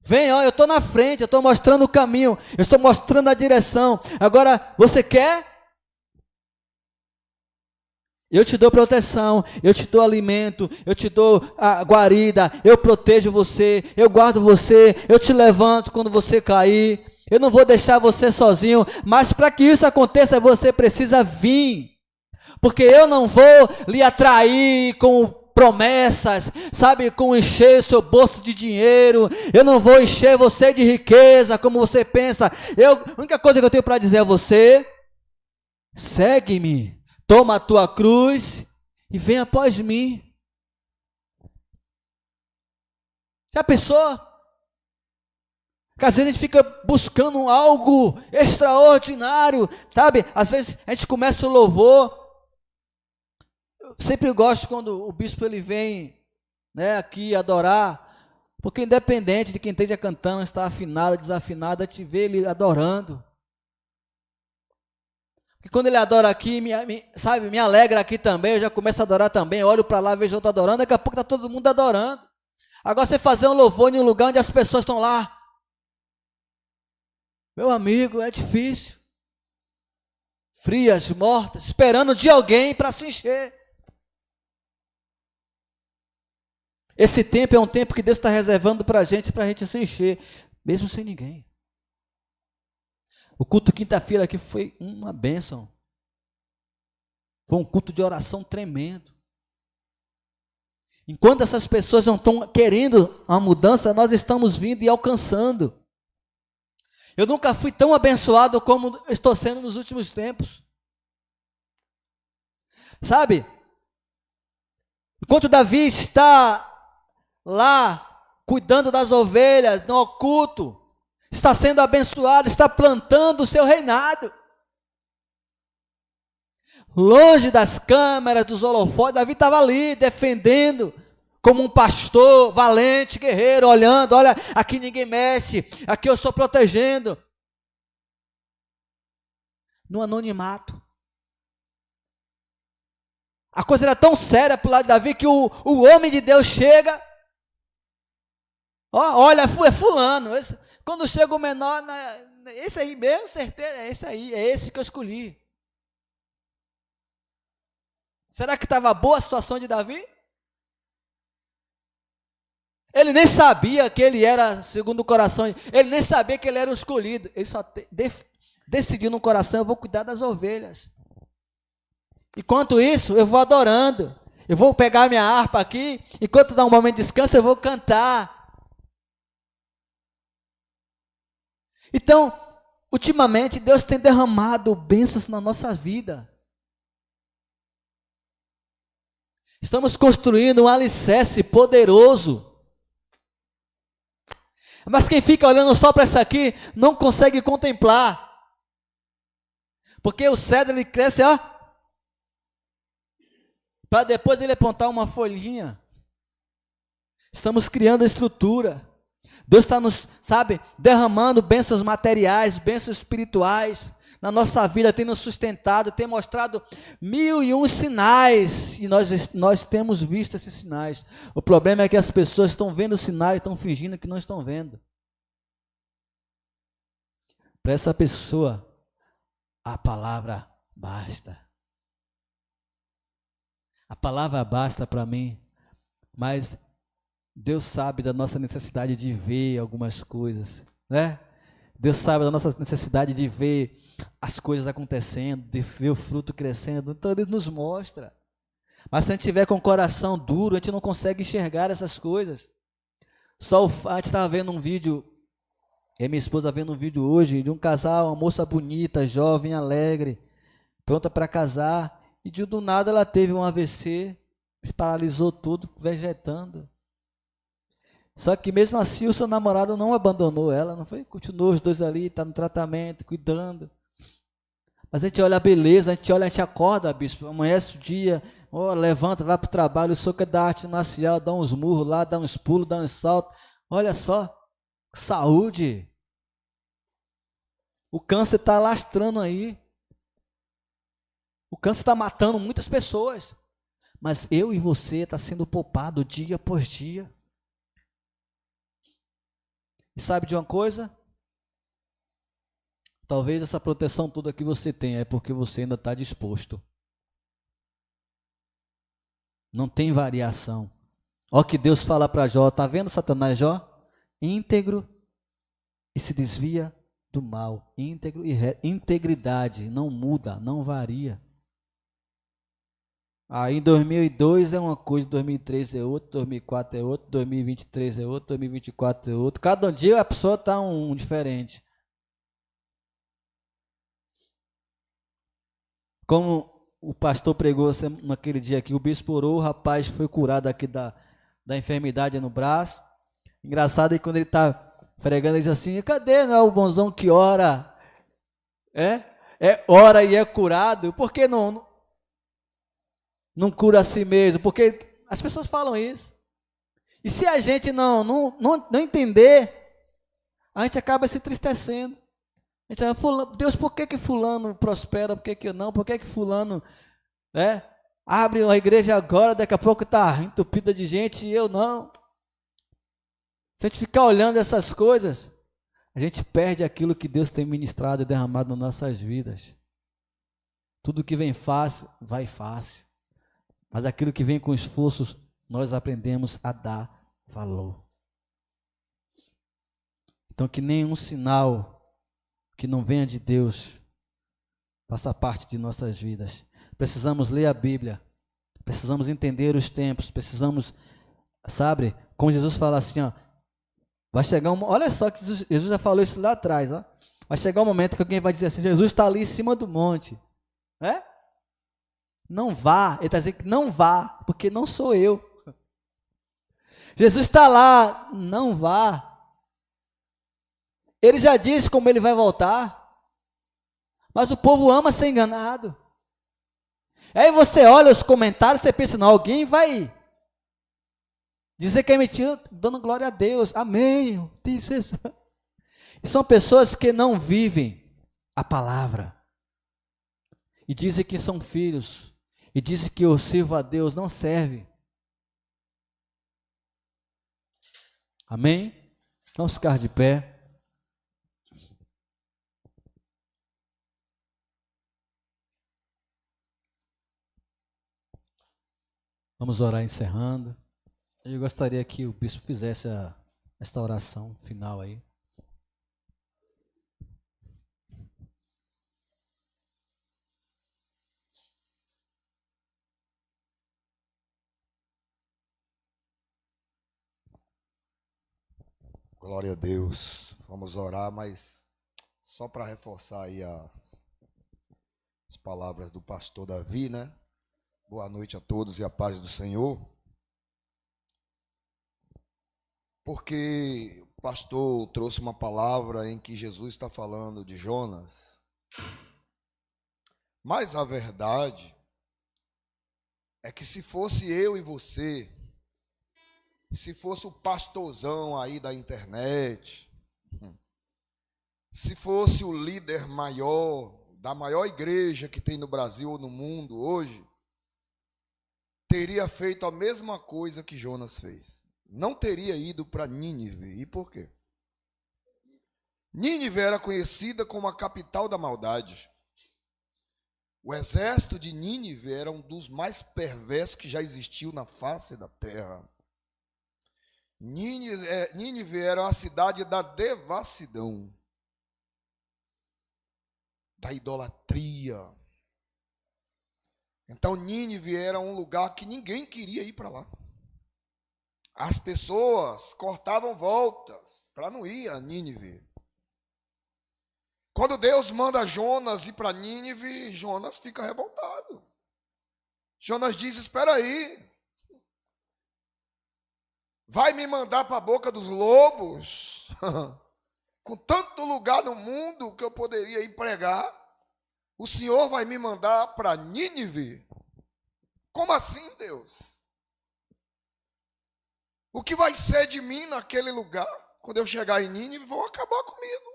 Vem, ó, eu estou na frente, eu estou mostrando o caminho, eu estou mostrando a direção. Agora, você quer? Eu te dou proteção, eu te dou alimento, eu te dou a guarida, eu protejo você, eu guardo você, eu te levanto quando você cair. Eu não vou deixar você sozinho, mas para que isso aconteça, você precisa vir. Porque eu não vou lhe atrair com promessas, sabe, com encher o seu bolso de dinheiro, eu não vou encher você de riqueza, como você pensa. A única coisa que eu tenho para dizer a você, segue-me, toma a tua cruz e vem após mim. Já pensou? Porque às vezes a gente fica buscando algo extraordinário, sabe? Às vezes a gente começa o louvor. Eu sempre gosto quando o bispo ele vem, né, aqui adorar, porque independente de quem esteja cantando, está afinado, desafinado, a gente vê ele adorando. Porque quando ele adora aqui, sabe, me alegra aqui também, eu já começo a adorar também, olho para lá, vejo outro adorando, daqui a pouco está todo mundo adorando. Agora você fazer um louvor em um lugar onde as pessoas estão lá, meu amigo, é difícil. Frias, mortas, esperando de alguém para se encher. Esse tempo é um tempo que Deus está reservando para a gente se encher, mesmo sem ninguém. O culto quinta-feira aqui foi uma bênção. Foi um culto de oração tremendo. Enquanto essas pessoas não estão querendo uma mudança, nós estamos vindo e alcançando. Eu nunca fui tão abençoado como estou sendo nos últimos tempos. Sabe? Enquanto Davi está lá, cuidando das ovelhas, no oculto, está sendo abençoado, está plantando o seu reinado. Longe das câmeras, dos holofotes, Davi estava ali, defendendo, como um pastor valente, guerreiro, olhando, olha, aqui ninguém mexe, aqui eu estou protegendo. No anonimato. A coisa era tão séria para o lado de Davi que o homem de Deus chega, olha, é fulano, quando chega o menor, esse aí mesmo, certeza, é esse aí, é esse que eu escolhi. Será que estava boa a situação de Davi? Ele nem sabia que ele era segundo o coração, ele nem sabia que ele era o escolhido, ele só decidiu no coração, eu vou cuidar das ovelhas. Enquanto isso, eu vou adorando, eu vou pegar minha harpa aqui, enquanto dá um momento de descanso, eu vou cantar. Então, ultimamente, Deus tem derramado bênçãos na nossa vida. Estamos construindo um alicerce poderoso. Mas quem fica olhando só para isso aqui, não consegue contemplar. Porque o cedro, ele cresce, para depois ele apontar uma folhinha. Estamos criando a estrutura. Deus está nos, derramando bênçãos materiais, bênçãos espirituais na nossa vida, tem nos sustentado, tem mostrado 1001 sinais, e nós temos visto esses sinais. O problema é que as pessoas estão vendo os sinais e estão fingindo que não estão vendo. Para essa pessoa, a palavra basta. A palavra basta para mim, mas Deus sabe da nossa necessidade de ver algumas coisas, né? Deus sabe da nossa necessidade de ver as coisas acontecendo, de ver o fruto crescendo, então Ele nos mostra. Mas se a gente tiver com o coração duro, a gente não consegue enxergar essas coisas. A gente estava vendo um vídeo, e minha esposa vendo um vídeo hoje, de um casal, uma moça bonita, jovem, alegre, pronta para casar, e do nada ela teve um AVC, paralisou tudo, vegetando. Só que mesmo assim o seu namorado não abandonou ela, não foi? Continuou os dois ali, está no tratamento, cuidando. Mas a gente olha a beleza, a gente acorda, bispo, amanhece o dia, levanta, vai para o trabalho, o senhor que é da arte marcial, dá uns murros lá, dá uns pulos, dá uns saltos. Olha só, saúde. O câncer está lastrando aí. O câncer está matando muitas pessoas. Mas eu e você está sendo poupado dia após dia. E sabe de uma coisa? Talvez essa proteção toda que você tem é porque você ainda está disposto. Não tem variação. Olha o que Deus fala para Jó. Está vendo Satanás, Jó? Íntegro e se desvia do mal. Íntegro e integridade não muda, não varia. Aí em 2002 é uma coisa, 2003 é outra, 2004 é outra, 2023 é outra, 2024 é outra. Cada dia a pessoa está um diferente. Como o pastor pregou naquele dia aqui, o bispo orou, o rapaz foi curado aqui da enfermidade no braço. Engraçado é que quando ele está pregando, ele diz assim, cadê, não é o bonzão que ora? Ora e é curado, por que não cura a si mesmo? Porque as pessoas falam isso. E se a gente não entender, a gente acaba se entristecendo. A gente fala, Deus, por que fulano prospera, por que eu não? Por que fulano abre uma igreja agora, daqui a pouco está entupida de gente e eu não? Se a gente ficar olhando essas coisas, a gente perde aquilo que Deus tem ministrado e derramado nas nossas vidas. Tudo que vem fácil, vai fácil. Mas aquilo que vem com esforços, nós aprendemos a dar valor. Então, que nenhum sinal que não venha de Deus faça parte de nossas vidas. Precisamos ler a Bíblia, precisamos entender os tempos, precisamos, sabe, como Jesus fala assim, vai chegar olha só que Jesus já falou isso lá atrás, vai chegar um momento que alguém vai dizer assim, Jesus está ali em cima do monte, não vá, ele está dizendo que não vá, porque não sou eu. Jesus está lá, não vá. Ele já disse como ele vai voltar, mas o povo ama ser enganado. Aí você olha os comentários, você pensa, não, alguém vai dizer que é mentira, dando glória a Deus, amém. E são pessoas que não vivem a palavra, e dizem que são filhos, e dizem que eu sirvo a Deus, não serve. Amém? Vamos ficar de pé. Vamos orar encerrando. Eu gostaria que o bispo fizesse esta oração final aí. Glória a Deus. Vamos orar, mas só para reforçar aí as palavras do pastor Davi, né? Boa noite a todos e a paz do Senhor. Porque o pastor trouxe uma palavra em que Jesus está falando de Jonas. Mas a verdade é que se fosse eu e você, se fosse o pastorzão aí da internet, se fosse o líder maior, da maior igreja que tem no Brasil ou no mundo hoje, teria feito a mesma coisa que Jonas fez. Não teria ido para Nínive. E por quê? Nínive era conhecida como a capital da maldade. O exército de Nínive era um dos mais perversos que já existiu na face da terra. Nínive era uma cidade da devassidão, da idolatria. Então Nínive era um lugar que ninguém queria ir para lá. As pessoas cortavam voltas para não ir a Nínive. Quando Deus manda Jonas ir para Nínive, Jonas fica revoltado. Jonas diz, espera aí, vai me mandar para a boca dos lobos? Com tanto lugar no mundo que eu poderia ir pregar, o Senhor vai me mandar para Nínive? Como assim, Deus? O que vai ser de mim naquele lugar? Quando eu chegar em Nínive, vão acabar comigo.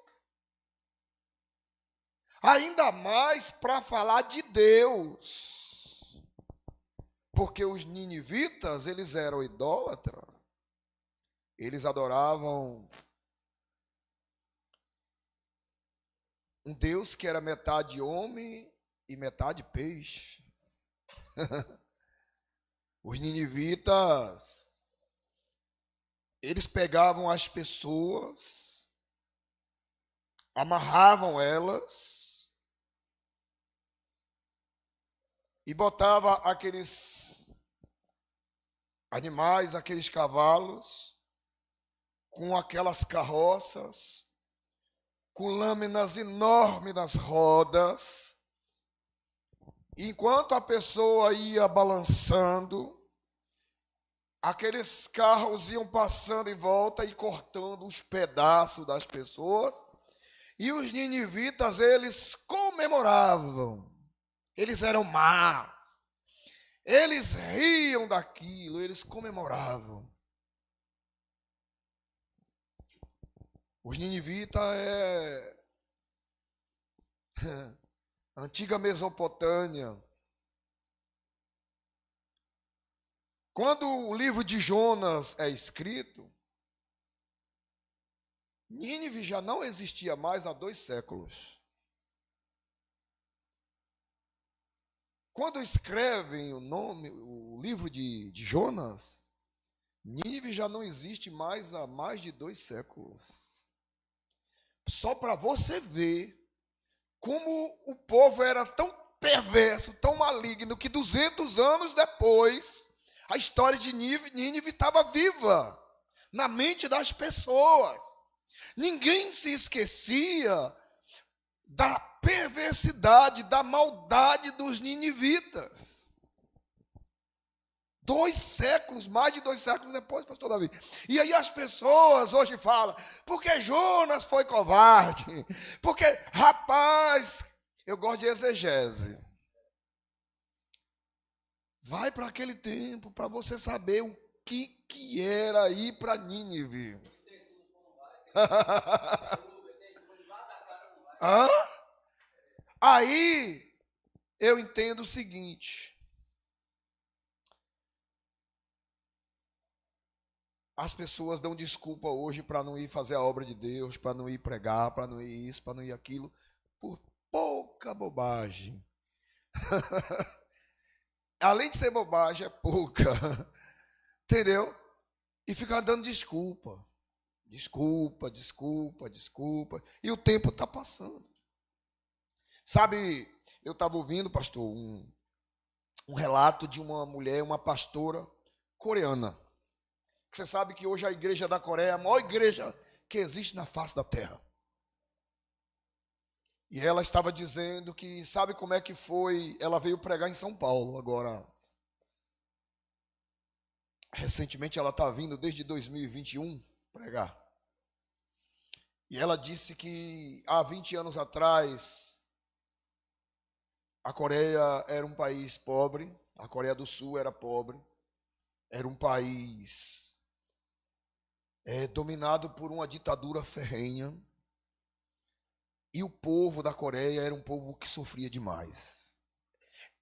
Ainda mais para falar de Deus. Porque os ninivitas, eles eram idólatras. Eles adoravam um Deus que era metade homem e metade peixe. Os ninivitas, eles pegavam as pessoas, amarravam elas e botava aqueles animais, aqueles cavalos, com aquelas carroças, com lâminas enormes nas rodas. Enquanto a pessoa ia balançando, aqueles carros iam passando em volta e cortando os pedaços das pessoas. E os ninivitas, eles comemoravam. Eles eram más. Eles riam daquilo, eles comemoravam. Os ninivitas é antiga Mesopotâmia. Quando o livro de Jonas é escrito, Nínive já não existia mais há 2 séculos. Quando escrevem o livro de Jonas, Nínive já não existe mais há mais de 2 séculos. Só para você ver como o povo era tão perverso, tão maligno, que 200 anos depois, a história de Nínive estava viva na mente das pessoas. Ninguém se esquecia da perversidade, da maldade dos ninivitas. 2 séculos, mais de 2 séculos depois, pastor Davi. E aí as pessoas hoje falam, porque Jonas foi covarde, porque, rapaz, eu gosto de exegese. Vai para aquele tempo para você saber o que era ir para Nínive. Hã? Aí eu entendo o seguinte: as pessoas dão desculpa hoje para não ir fazer a obra de Deus, para não ir pregar, para não ir isso, para não ir aquilo, por pouca bobagem. Além de ser bobagem, é pouca. Entendeu? E ficar dando desculpa. Desculpa. E o tempo está passando. Sabe, eu estava ouvindo, pastor, um relato de uma mulher, uma pastora coreana. Você sabe que hoje a igreja da Coreia é a maior igreja que existe na face da terra. E ela estava dizendo que, sabe como é que foi? Ela veio pregar em São Paulo agora. Recentemente ela está vindo desde 2021 pregar. E ela disse que há 20 anos atrás, a Coreia era um país pobre, a Coreia do Sul era pobre, era um país dominado por uma ditadura ferrenha, e o povo da Coreia era um povo que sofria demais.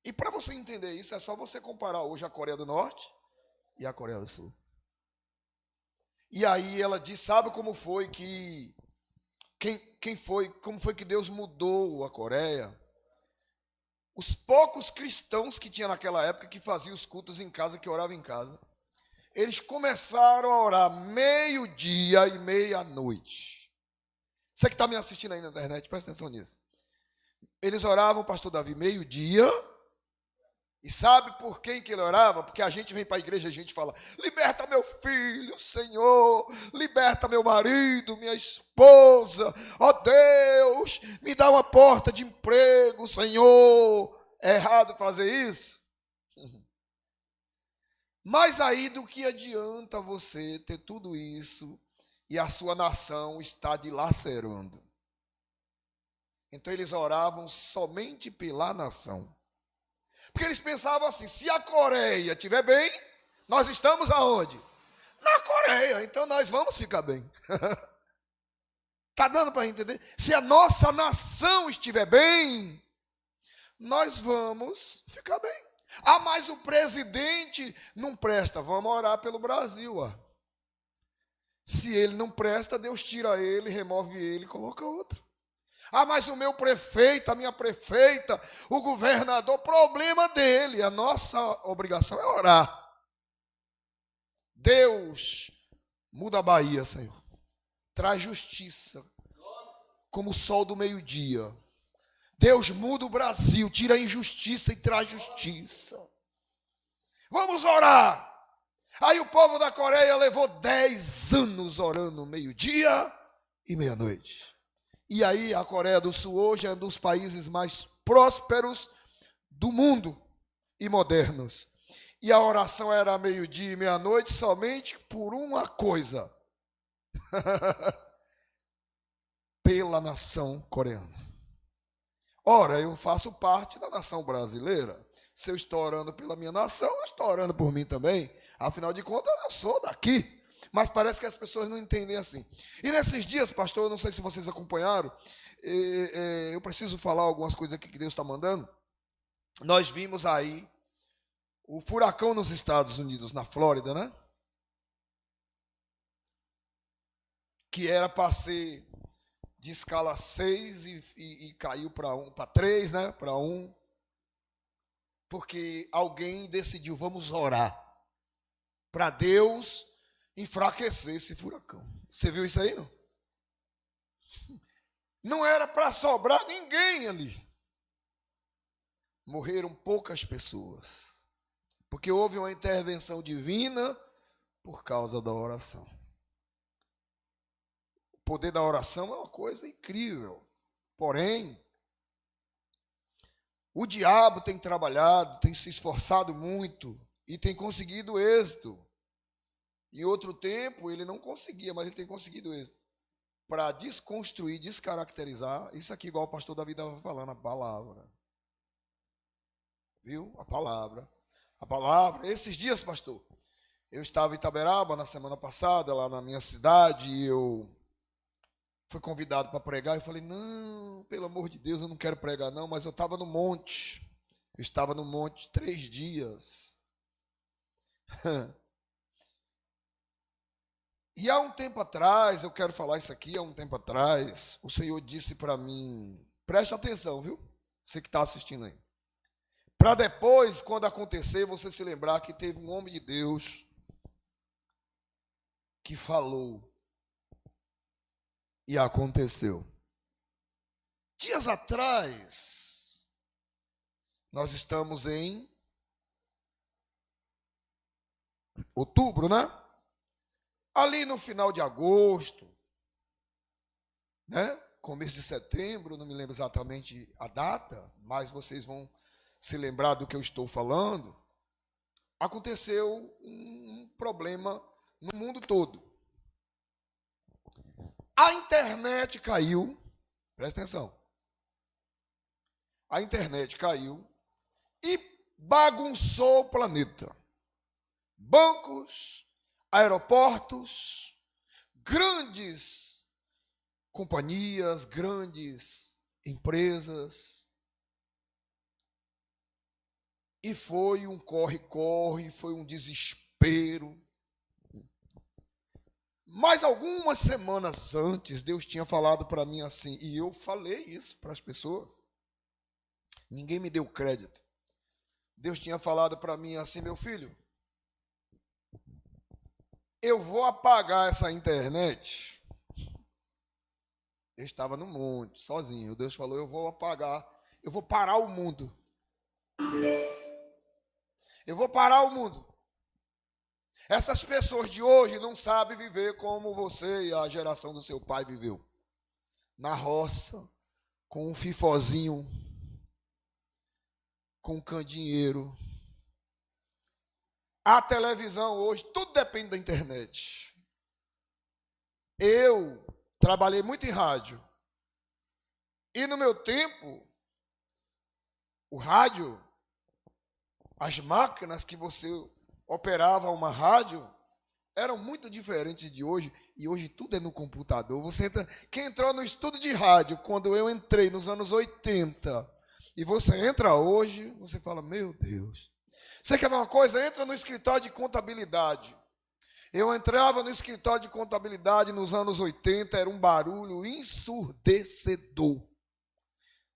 E para você entender isso, é só você comparar hoje a Coreia do Norte e a Coreia do Sul. E aí ela diz, sabe como foi que como foi que Deus mudou a Coreia? Os poucos cristãos que tinha naquela época, que faziam os cultos em casa, que oravam em casa, eles começaram a orar 12:00 e meia-noite. Você que está me assistindo aí na internet, presta atenção nisso. Eles oravam, pastor Davi, 12:00. E sabe por quem que ele orava? Porque a gente vem para a igreja e a gente fala, liberta meu filho, Senhor, liberta meu marido, minha esposa, ó Deus, me dá uma porta de emprego, Senhor. É errado fazer isso? Mas aí do que adianta você ter tudo isso e a sua nação está dilacerando? Então eles oravam somente pela nação. Porque eles pensavam assim, se a Coreia estiver bem, nós estamos aonde? Na Coreia, então nós vamos ficar bem. Está dando para entender? Se a nossa nação estiver bem, nós vamos ficar bem. Ah, mas o presidente não presta, vamos orar pelo Brasil. Ó. Se ele não presta, Deus tira ele, remove ele e coloca outro. Ah, mas o meu prefeito, a minha prefeita, o governador, problema dele. A nossa obrigação é orar. Deus muda a Bahia, Senhor. Traz justiça, como o sol do meio-dia. Deus muda o Brasil, tira a injustiça e traz justiça. Vamos orar. Aí o povo da Coreia levou 10 anos orando meio-dia e meia-noite. E aí a Coreia do Sul hoje é um dos países mais prósperos do mundo e modernos. E a oração era meio-dia e meia-noite somente por uma coisa. Pela nação coreana. Ora, eu faço parte da nação brasileira. Se eu estou orando pela minha nação, eu estou orando por mim também. Afinal de contas, eu sou daqui. Mas parece que as pessoas não entendem assim. E nesses dias, pastor, eu não sei se vocês acompanharam, eu preciso falar algumas coisas aqui que Deus está mandando. Nós vimos aí o furacão nos Estados Unidos, na Flórida, né? Que era para ser de escala 6 e caiu para 3, né? Para 1. Porque alguém decidiu, vamos orar para Deus enfraquecer esse furacão. Você viu isso aí, não? Não era para sobrar ninguém ali. Morreram poucas pessoas. Porque houve uma intervenção divina por causa da oração. O poder da oração é uma coisa incrível. Porém, o diabo tem trabalhado, tem se esforçado muito e tem conseguido êxito. Em outro tempo, ele não conseguia, mas ele tem conseguido êxito. Para desconstruir, descaracterizar, isso aqui igual o pastor Davi estava falando, a palavra. Viu? A palavra. A palavra. Esses dias, pastor, eu estava em Itaberaba na semana passada, lá na minha cidade, e eu fui convidado para pregar. Eu falei, não, pelo amor de Deus, eu não quero pregar não, mas eu estava no monte. Eu estava no monte 3 dias. E há um tempo atrás, eu quero falar isso aqui, há um tempo atrás, o Senhor disse para mim, preste atenção, viu? Você que está assistindo aí. Para depois, quando acontecer, você se lembrar que teve um homem de Deus que falou e aconteceu. Dias atrás, nós estamos em outubro, né? Ali no final de agosto, né? Começo de setembro, não me lembro exatamente a data, mas vocês vão se lembrar do que eu estou falando. Aconteceu um problema no mundo todo. A internet caiu, presta atenção. A internet caiu e bagunçou o planeta. Bancos, aeroportos, grandes companhias, grandes empresas. E foi um corre-corre, foi um desespero. Mas algumas semanas antes, Deus tinha falado para mim assim, e eu falei isso para as pessoas. Ninguém me deu crédito. Deus tinha falado para mim assim, meu filho, eu vou apagar essa internet. Eu estava no monte, sozinho. Deus falou, eu vou apagar, eu vou parar o mundo. Eu vou parar o mundo. Essas pessoas de hoje não sabem viver como você e a geração do seu pai viveu. Na roça, com um fifozinho, com um candinheiro. A televisão hoje, tudo depende da internet. Eu trabalhei muito em rádio. E no meu tempo, o rádio, as máquinas que você operava uma rádio, eram muito diferentes de hoje. E hoje tudo é no computador. Você entra, quem entrou no estudo de rádio, quando eu entrei nos anos 80, e você entra hoje, você fala, meu Deus. Você quer ver uma coisa? Entra no escritório de contabilidade. Eu entrava no escritório de contabilidade nos anos 80, era um barulho ensurdecedor.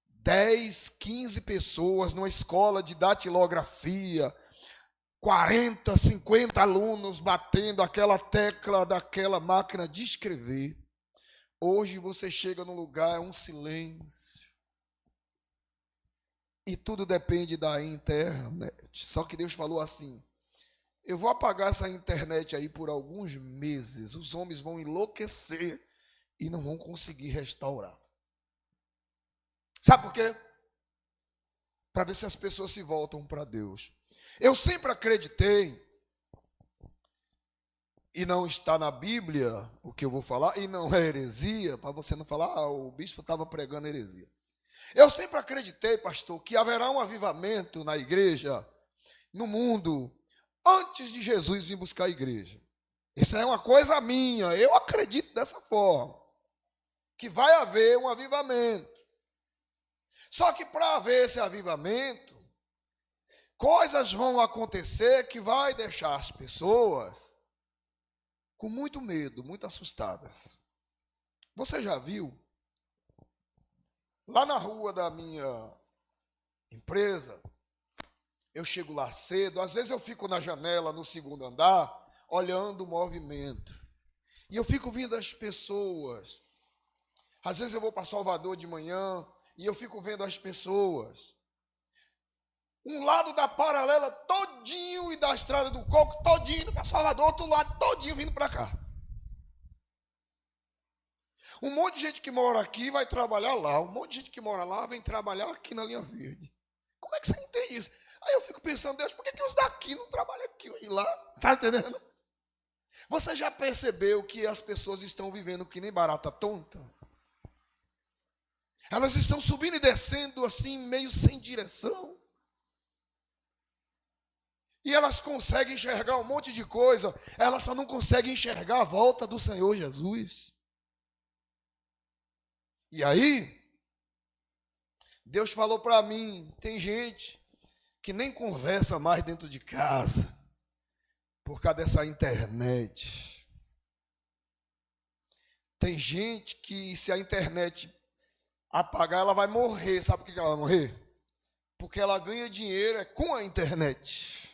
10, 15 pessoas numa escola de datilografia, 40, 50 alunos batendo aquela tecla daquela máquina de escrever. Hoje você chega num lugar, é um silêncio. E tudo depende da internet. Só que Deus falou assim, eu vou apagar essa internet aí por alguns meses. Os homens vão enlouquecer e não vão conseguir restaurar. Sabe por quê? Para ver se as pessoas se voltam para Deus. Eu sempre acreditei, e não está na Bíblia o que eu vou falar, e não é heresia, para você não falar, o bispo estava pregando heresia. Eu sempre acreditei, pastor, que haverá um avivamento na igreja, no mundo, antes de Jesus vir buscar a igreja. Isso é uma coisa minha, eu acredito dessa forma, que vai haver um avivamento. Só que para haver esse avivamento, coisas vão acontecer que vai deixar as pessoas com muito medo, muito assustadas. Você já viu? Lá na rua da minha empresa, eu chego lá cedo, às vezes eu fico na janela no segundo andar, olhando o movimento. E eu fico vendo as pessoas. Às vezes eu vou para Salvador de manhã e eu fico vendo as pessoas. Um lado da paralela todinho e da estrada do Coco todinho indo para Salvador, outro lado todinho vindo para cá. Um monte de gente que mora aqui vai trabalhar lá, um monte de gente que mora lá vem trabalhar aqui na linha verde. Como é que você entende isso? Aí eu fico pensando, Deus, por que os daqui não trabalham aqui e lá? Tá entendendo? Você já percebeu que as pessoas estão vivendo que nem barata tonta? Elas estão subindo e descendo assim, meio sem direção. E elas conseguem enxergar um monte de coisa, elas só não conseguem enxergar a volta do Senhor Jesus. E aí, Deus falou para mim, tem gente que nem conversa mais dentro de casa, por causa dessa internet. Tem gente que se a internet apagar, ela vai morrer. Sabe por que ela vai morrer? Porque ela ganha dinheiro com a internet.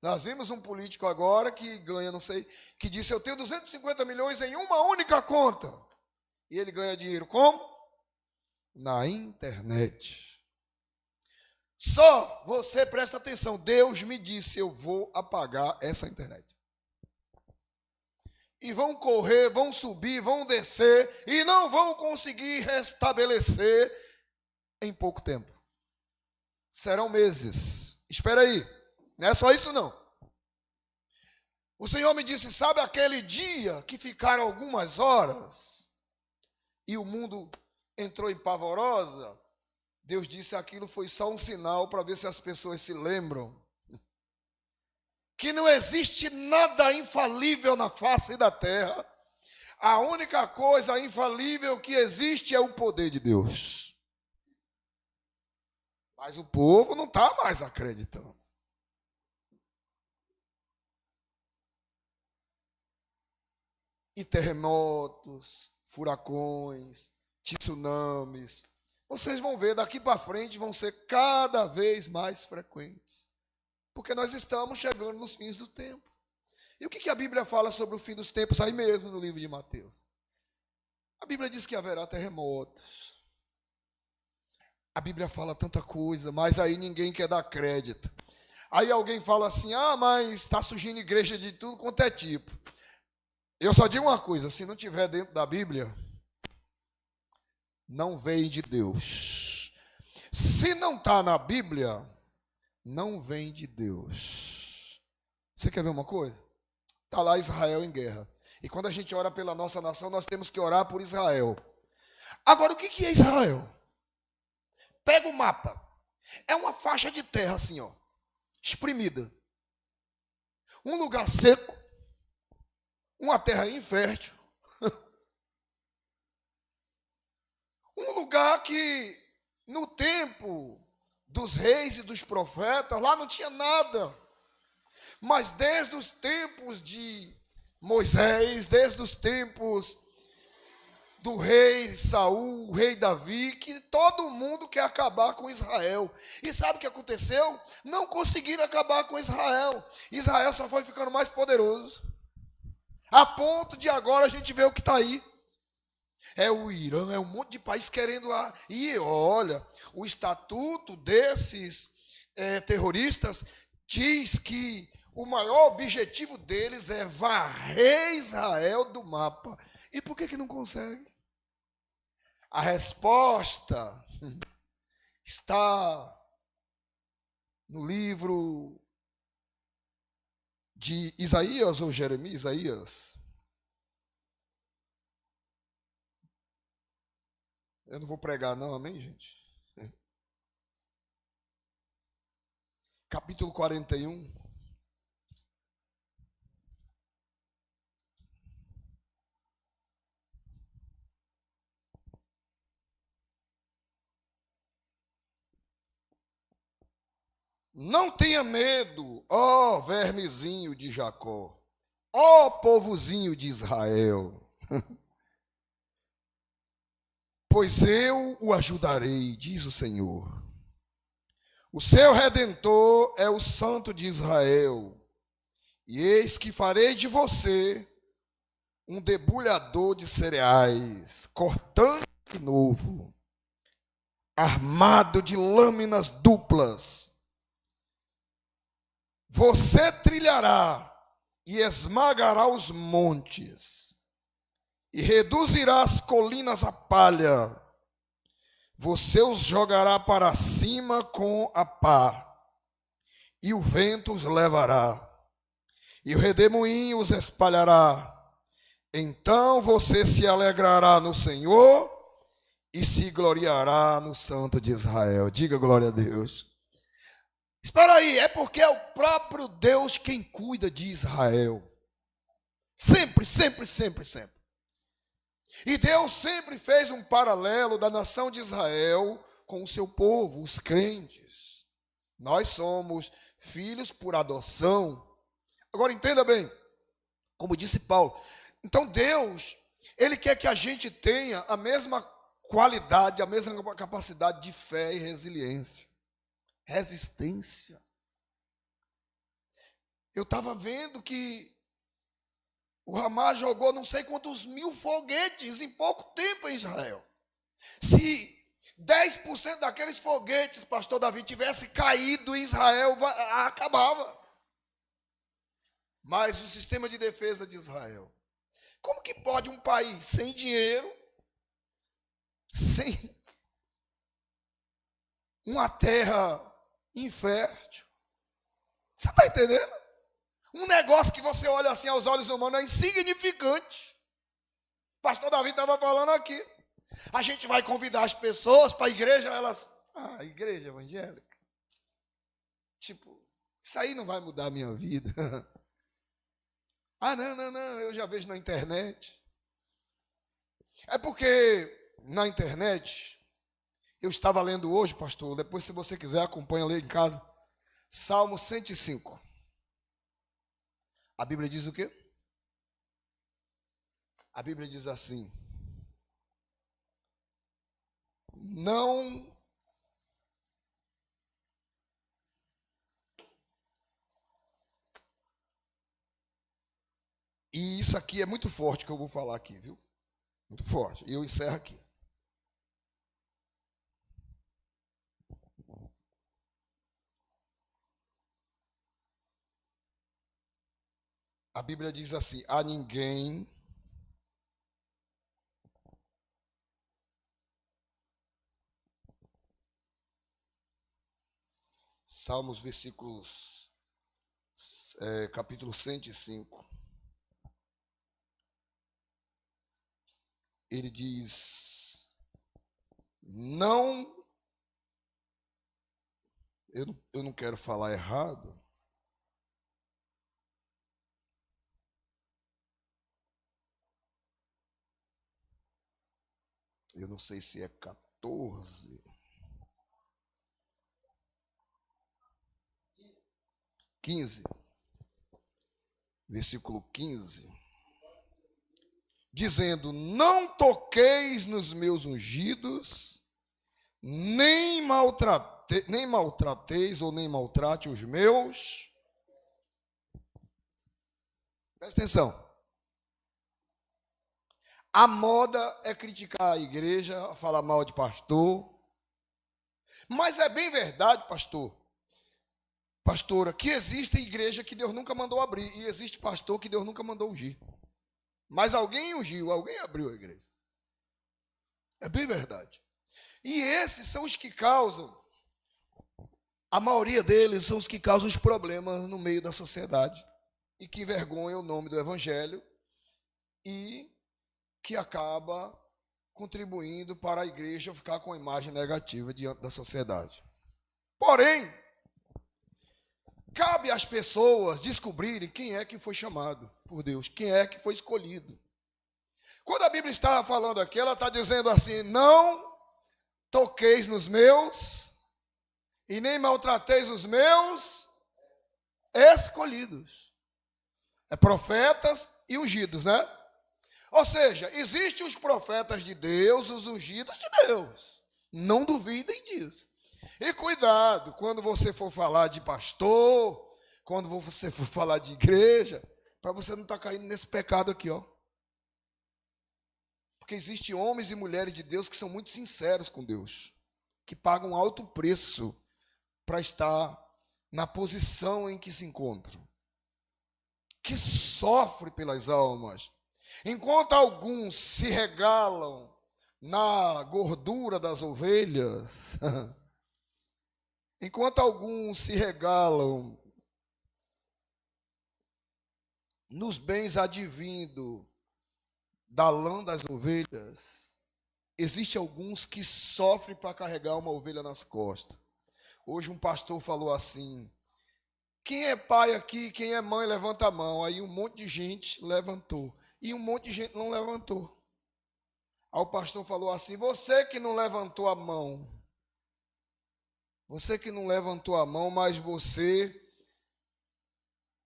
Nós vimos um político agora que ganha, não sei, que disse, eu tenho 250 milhões em uma única conta. E ele ganha dinheiro como? Na internet. Só você presta atenção, Deus me disse, eu vou apagar essa internet. E vão correr, vão subir, vão descer, e não vão conseguir restabelecer em pouco tempo. Serão meses. Espera aí, não é só isso não. O Senhor me disse, sabe aquele dia que ficaram algumas horas e o mundo entrou em pavorosa? Deus disse, aquilo foi só um sinal para ver se as pessoas se lembram que não existe nada infalível na face da terra. A única coisa infalível que existe é o poder de Deus. Mas o povo não está mais acreditando. E terremotos, furacões, tsunamis, vocês vão ver, daqui para frente vão ser cada vez mais frequentes. Porque nós estamos chegando nos fins do tempo. E o que a Bíblia fala sobre o fim dos tempos aí mesmo no livro de Mateus? A Bíblia diz que haverá terremotos. A Bíblia fala tanta coisa, mas aí ninguém quer dar crédito. Aí alguém fala assim, mas está surgindo igreja de tudo quanto é tipo. Eu só digo uma coisa, se não tiver dentro da Bíblia, não vem de Deus. Se não está na Bíblia, não vem de Deus. Você quer ver uma coisa? Está lá Israel em guerra. E quando a gente ora pela nossa nação, nós temos que orar por Israel. Agora, o que é Israel? Pega o mapa. É uma faixa de terra assim, ó, espremida. Um lugar seco. Uma terra infértil. Um lugar que, no tempo dos reis e dos profetas, lá não tinha nada. Mas desde os tempos de Moisés, desde os tempos do rei Saul, o rei Davi, que todo mundo quer acabar com Israel. E sabe o que aconteceu? Não conseguiram acabar com Israel. Israel só foi ficando mais poderoso. A ponto de agora a gente ver o que está aí. É o Irã, é um monte de país querendo lá. E olha, o estatuto desses terroristas diz que o maior objetivo deles é varrer Israel do mapa. E por que não consegue? A resposta está no livro de Isaías ou Jeremias, Isaías. Eu não vou pregar não, amém, gente? Capítulo 41. Não tenha medo, ó vermezinho de Jacó, ó povozinho de Israel, pois eu o ajudarei, diz o Senhor. O seu Redentor é o Santo de Israel, e eis que farei de você um debulhador de cereais, cortante e novo, armado de lâminas duplas. Você trilhará e esmagará os montes, e reduzirá as colinas a palha. Você os jogará para cima com a pá, e o vento os levará, e o redemoinho os espalhará. Então você se alegrará no Senhor e se gloriará no Santo de Israel. Diga glória a Deus. Espera aí, é porque é o próprio Deus quem cuida de Israel. Sempre, sempre, sempre, sempre. E Deus sempre fez um paralelo da nação de Israel com o seu povo, os crentes. Nós somos filhos por adoção. Agora entenda bem, como disse Paulo. Então Deus, Ele quer que a gente tenha a mesma qualidade, a mesma capacidade de fé e resiliência. Resistência. Eu estava vendo que o Hamas jogou não sei quantos mil foguetes em pouco tempo em Israel. Se 10% daqueles foguetes, pastor Davi, tivesse caído em Israel, acabava. Mas o sistema de defesa de Israel. Como que pode um país sem dinheiro, sem uma terra infértil? Você está entendendo? Um negócio que você olha assim aos olhos humanos é insignificante. O pastor Davi estava falando aqui. A gente vai convidar as pessoas para a igreja, elas... igreja evangélica? Tipo, isso aí não vai mudar a minha vida. Não, eu já vejo na internet. É porque na internet, eu estava lendo hoje, pastor, depois se você quiser acompanha, ler em casa, Salmo 105. A Bíblia diz o quê? A Bíblia diz assim: não e isso aqui é muito forte que eu vou falar aqui, viu? Muito forte. E eu encerro aqui. A Bíblia diz assim: a ninguém Salmos, versículos, capítulo 105. Ele diz: não, eu não quero falar errado. Eu não sei se é 14. 15. Versículo 15. Dizendo: não toqueis nos meus ungidos, nem maltrateis ou nem maltrate os meus. Presta atenção. A moda é criticar a igreja, falar mal de pastor. Mas é bem verdade, pastora, que existe igreja que Deus nunca mandou abrir. E existe pastor que Deus nunca mandou ungir. Mas alguém ungiu, alguém abriu a igreja. É bem verdade. E esses são os que causam A maioria deles são os que causam os problemas no meio da sociedade e que envergonham o nome do Evangelho e que acaba contribuindo para a igreja ficar com a imagem negativa diante da sociedade. Porém, cabe às pessoas descobrirem quem é que foi chamado por Deus, quem é que foi escolhido. Quando a Bíblia está falando aqui, ela está dizendo assim: não toqueis nos meus e nem maltrateis os meus escolhidos. É profetas e ungidos, né? Ou seja, existem os profetas de Deus, os ungidos de Deus. Não duvidem disso. E cuidado, quando você for falar de pastor, quando você for falar de igreja, para você não estar caindo nesse pecado aqui, ó. Porque existem homens e mulheres de Deus que são muito sinceros com Deus, que pagam alto preço para estar na posição em que se encontram, que sofrem pelas almas. Enquanto alguns se regalam na gordura das ovelhas, enquanto alguns se regalam nos bens advindos da lã das ovelhas, existem alguns que sofrem para carregar uma ovelha nas costas. Hoje um pastor falou assim: quem é pai aqui, quem é mãe, levanta a mão. Aí um monte de gente levantou. E um monte de gente não levantou. Aí o pastor falou assim: você que não levantou a mão, mas você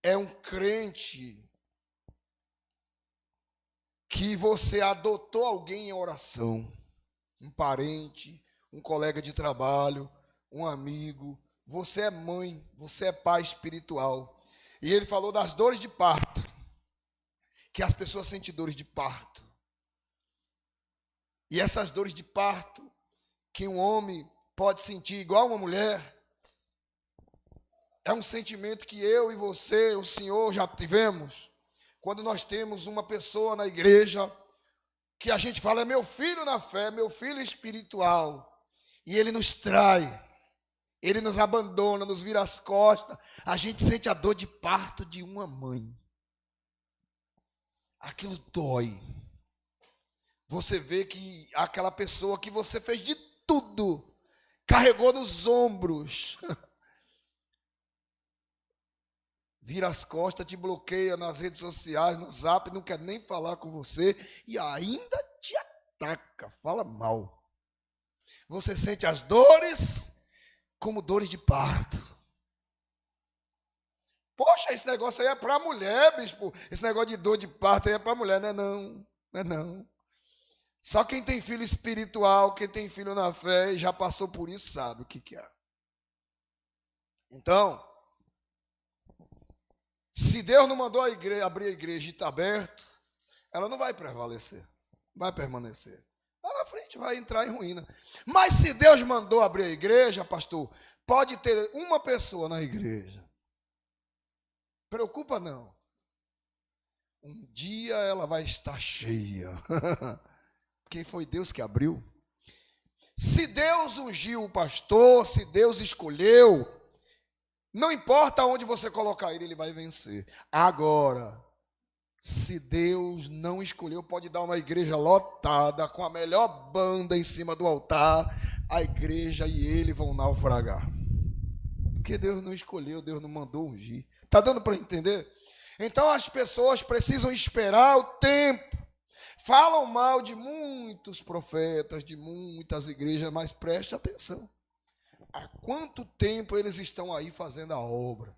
é um crente que você adotou alguém em oração, um parente, um colega de trabalho, um amigo. Você é mãe, você é pai espiritual. E ele falou das dores de parto, que as pessoas sentem dores de parto. E essas dores de parto, que um homem pode sentir igual uma mulher, é um sentimento que eu e você, o Senhor, já tivemos. Quando nós temos uma pessoa na igreja, que a gente fala: é meu filho na fé, meu filho espiritual, e ele nos trai, ele nos abandona, nos vira as costas, a gente sente a dor de parto de uma mãe. Aquilo dói. Você vê que aquela pessoa que você fez de tudo, carregou nos ombros, vira as costas, te bloqueia nas redes sociais, no Zap, não quer nem falar com você e ainda te ataca, fala mal. Você sente as dores como dores de parto. Poxa, esse negócio aí é para mulher, bispo. Esse negócio de dor de parto aí é para mulher, não é não. Não é não. Só quem tem filho espiritual, quem tem filho na fé e já passou por isso, sabe o que é. Então, se Deus não mandou abrir a igreja e está aberto, ela não vai prevalecer, vai permanecer. Lá na frente vai entrar em ruína. Mas se Deus mandou abrir a igreja, pastor, pode ter uma pessoa na igreja. Preocupa não. Um dia ela vai estar cheia. Quem foi Deus que abriu? Se Deus ungiu o pastor, se Deus escolheu, não importa onde você colocar ele, ele vai vencer. Agora, se Deus não escolheu, pode dar uma igreja lotada, com a melhor banda em cima do altar, a igreja e ele vão naufragar. Porque Deus não escolheu, Deus não mandou ungir. Está dando para entender? Então as pessoas precisam esperar o tempo. Falam mal de muitos profetas, de muitas igrejas, mas preste atenção. Há quanto tempo eles estão aí fazendo a obra?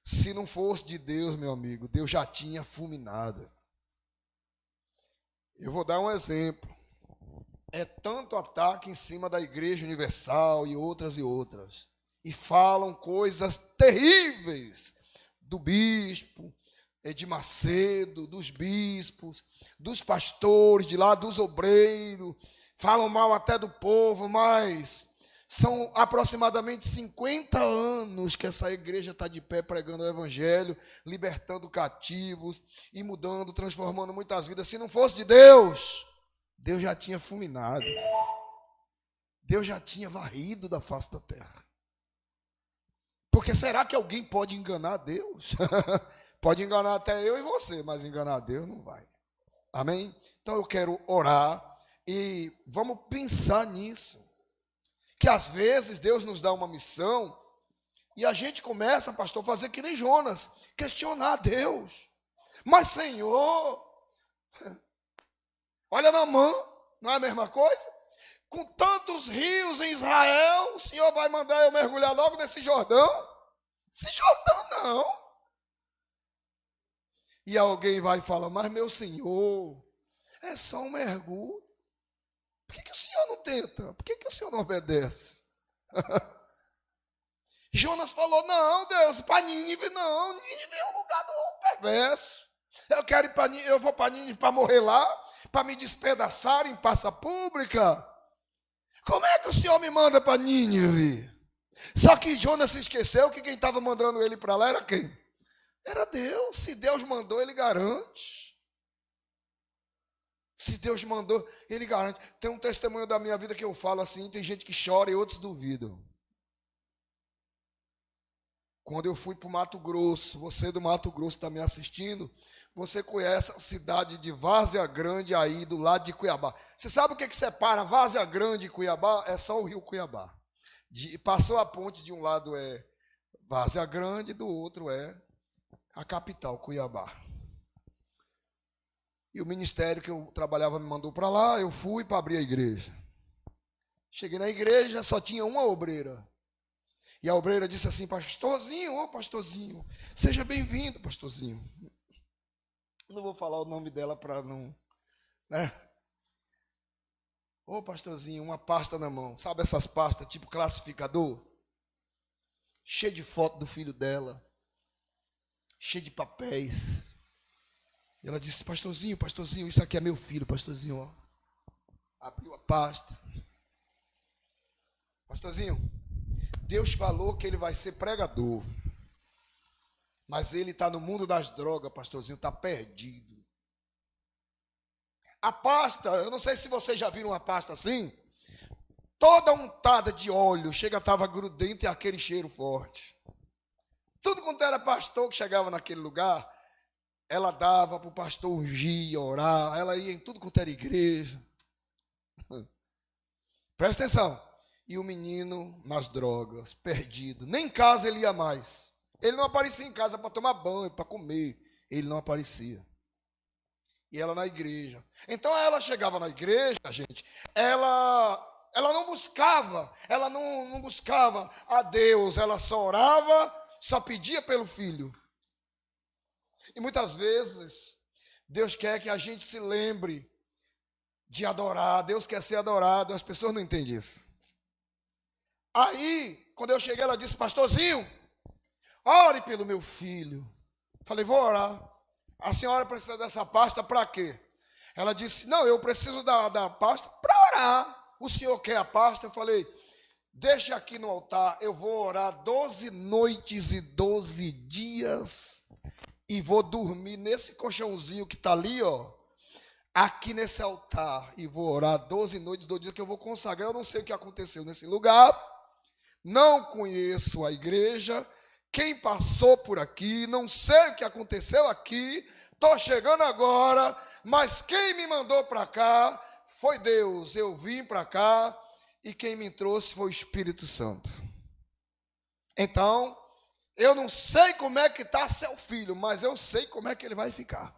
Se não fosse de Deus, meu amigo, Deus já tinha fulminado. Eu vou dar um exemplo. É tanto ataque em cima da Igreja Universal e outras. E falam coisas terríveis do bispo Edir Macedo, dos bispos, dos pastores de lá, dos obreiros. Falam mal até do povo, mas são aproximadamente 50 anos que essa igreja está de pé pregando o evangelho, libertando cativos e mudando, transformando muitas vidas. Se não fosse de Deus, Deus já tinha fulminado. Deus já tinha varrido da face da terra. Porque será que alguém pode enganar Deus? Pode enganar até eu e você, mas enganar Deus não vai. Amém? Então eu quero orar e vamos pensar nisso. Que às vezes Deus nos dá uma missão e a gente começa, pastor, a fazer que nem Jonas, questionar Deus. Mas Senhor, olha na mão, não é a mesma coisa? Com tantos rios em Israel, o Senhor vai mandar eu mergulhar logo nesse Jordão? Esse Jordão não. E alguém vai falar, mas meu Senhor, é só um mergulho. Por que o Senhor não tenta? Por que o Senhor não obedece? Jonas falou, não, Deus, para Nínive não. Nínive é um lugar do perverso. Eu vou para Nínive para morrer lá, para me despedaçar em praça pública. Como é que o Senhor me manda para Nínive? Só que Jonas se esqueceu que quem estava mandando ele para lá era quem? Era Deus. Se Deus mandou, ele garante. Se Deus mandou, ele garante. Tem um testemunho da minha vida que eu falo assim, tem gente que chora e outros duvidam. Quando eu fui para o Mato Grosso, você do Mato Grosso está me assistindo, você conhece a cidade de Várzea Grande aí do lado de Cuiabá. Você sabe o que separa Várzea Grande e Cuiabá? É só o rio Cuiabá. Passou a ponte, de um lado é Várzea Grande, do outro é a capital, Cuiabá. E o ministério que eu trabalhava me mandou para lá, eu fui para abrir a igreja. Cheguei na igreja, só tinha uma obreira. E a obreira disse assim, pastorzinho, ô pastorzinho, seja bem-vindo, pastorzinho. Não vou falar o nome dela para não, né? Ô pastorzinho, uma pasta na mão, sabe essas pastas tipo classificador? Cheio de foto do filho dela, cheio de papéis. E ela disse, pastorzinho, isso aqui é meu filho, pastorzinho, ó. Abriu a pasta. Pastorzinho, Deus falou que ele vai ser pregador. Mas ele está no mundo das drogas, pastorzinho, está perdido. A pasta, eu não sei se vocês já viram uma pasta assim, toda untada de óleo, estava grudento e aquele cheiro forte. Tudo quanto era pastor que chegava naquele lugar, ela dava para o pastor ungir, orar, ela ia em tudo quanto era igreja. Presta atenção. E o menino nas drogas, perdido. Nem em casa ele ia mais. Ele não aparecia em casa para tomar banho, para comer. Ele não aparecia. E ela na igreja. Então ela chegava na igreja, gente, ela não buscava a Deus, ela só orava, só pedia pelo filho. E muitas vezes, Deus quer que a gente se lembre de adorar, Deus quer ser adorado, as pessoas não entendem isso. Aí, quando eu cheguei, ela disse, pastorzinho, ore pelo meu filho. Falei, vou orar. A senhora precisa dessa pasta para quê? Ela disse, não, eu preciso da pasta para orar. O senhor quer a pasta? Eu falei, deixa aqui no altar, eu vou orar 12 noites e 12 dias e vou dormir nesse colchãozinho que está ali, ó, aqui nesse altar, e vou orar 12 noites, 12 dias, que eu vou consagrar. Eu não sei o que aconteceu nesse lugar, não conheço a igreja, quem passou por aqui, não sei o que aconteceu aqui, estou chegando agora, mas quem me mandou para cá foi Deus. Eu vim para cá e quem me trouxe foi o Espírito Santo. Então, eu não sei como é que está seu filho, mas eu sei como é que ele vai ficar.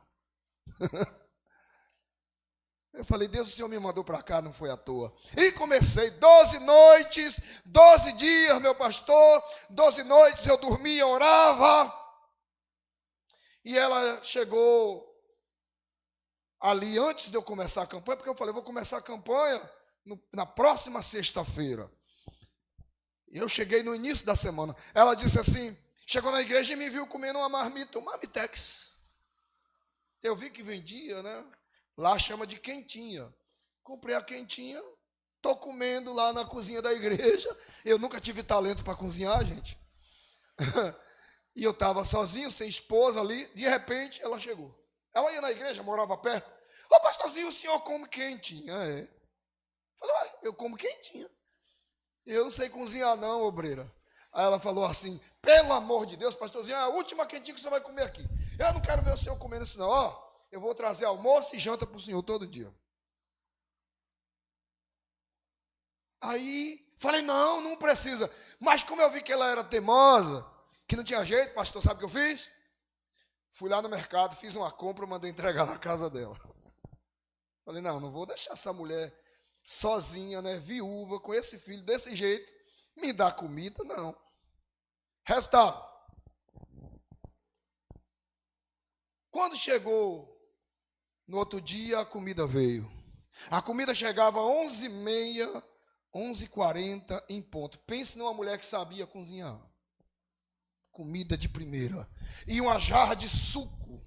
Eu falei, Deus, o Senhor me mandou para cá, não foi à toa. E comecei 12 noites, 12 dias, meu pastor, 12 noites eu dormia, orava. E ela chegou ali antes de eu começar a campanha, porque eu falei, vou começar a campanha na próxima sexta-feira. E eu cheguei no início da semana. Ela disse assim, chegou na igreja e me viu comendo uma marmita, um marmitex. Eu vi que vendia, né? Lá chama de quentinha. Comprei a quentinha, estou comendo lá na cozinha da igreja. Eu nunca tive talento para cozinhar, gente. E eu estava sozinho, sem esposa ali. De repente, ela chegou. Ela ia na igreja, morava perto. Ô pastorzinho, o senhor come quentinha? É. Falei, eu como quentinha. Eu não sei cozinhar não, obreira. Aí ela falou assim, pelo amor de Deus, pastorzinho, é a última quentinha que o senhor vai comer aqui. Eu não quero ver o senhor comendo isso não, ó. Eu vou trazer almoço e janta para o senhor todo dia. Aí, falei, não, não precisa. Mas como eu vi que ela era teimosa, que não tinha jeito, pastor, sabe o que eu fiz? Fui lá no mercado, fiz uma compra, mandei entregar na casa dela. Falei, não vou deixar essa mulher sozinha, né, viúva, com esse filho desse jeito, me dar comida, não. Resultado. Quando chegou no outro dia, a comida veio. A comida chegava às 11h30, 11h40 em ponto. Pense numa mulher que sabia cozinhar. Comida de primeira. E uma jarra de suco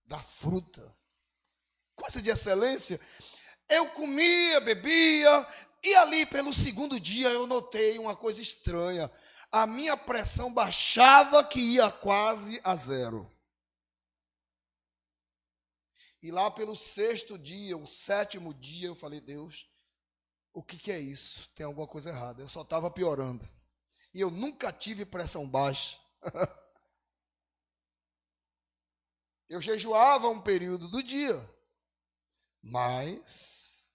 da fruta. Coisa de excelência. Eu comia, bebia, e ali pelo segundo dia eu notei uma coisa estranha. A minha pressão baixava que ia quase a zero. E lá pelo sexto dia, o sétimo dia, eu falei, Deus, o que é isso? Tem alguma coisa errada. Eu só estava piorando. E eu nunca tive pressão baixa. Eu jejuava um período do dia. Mas...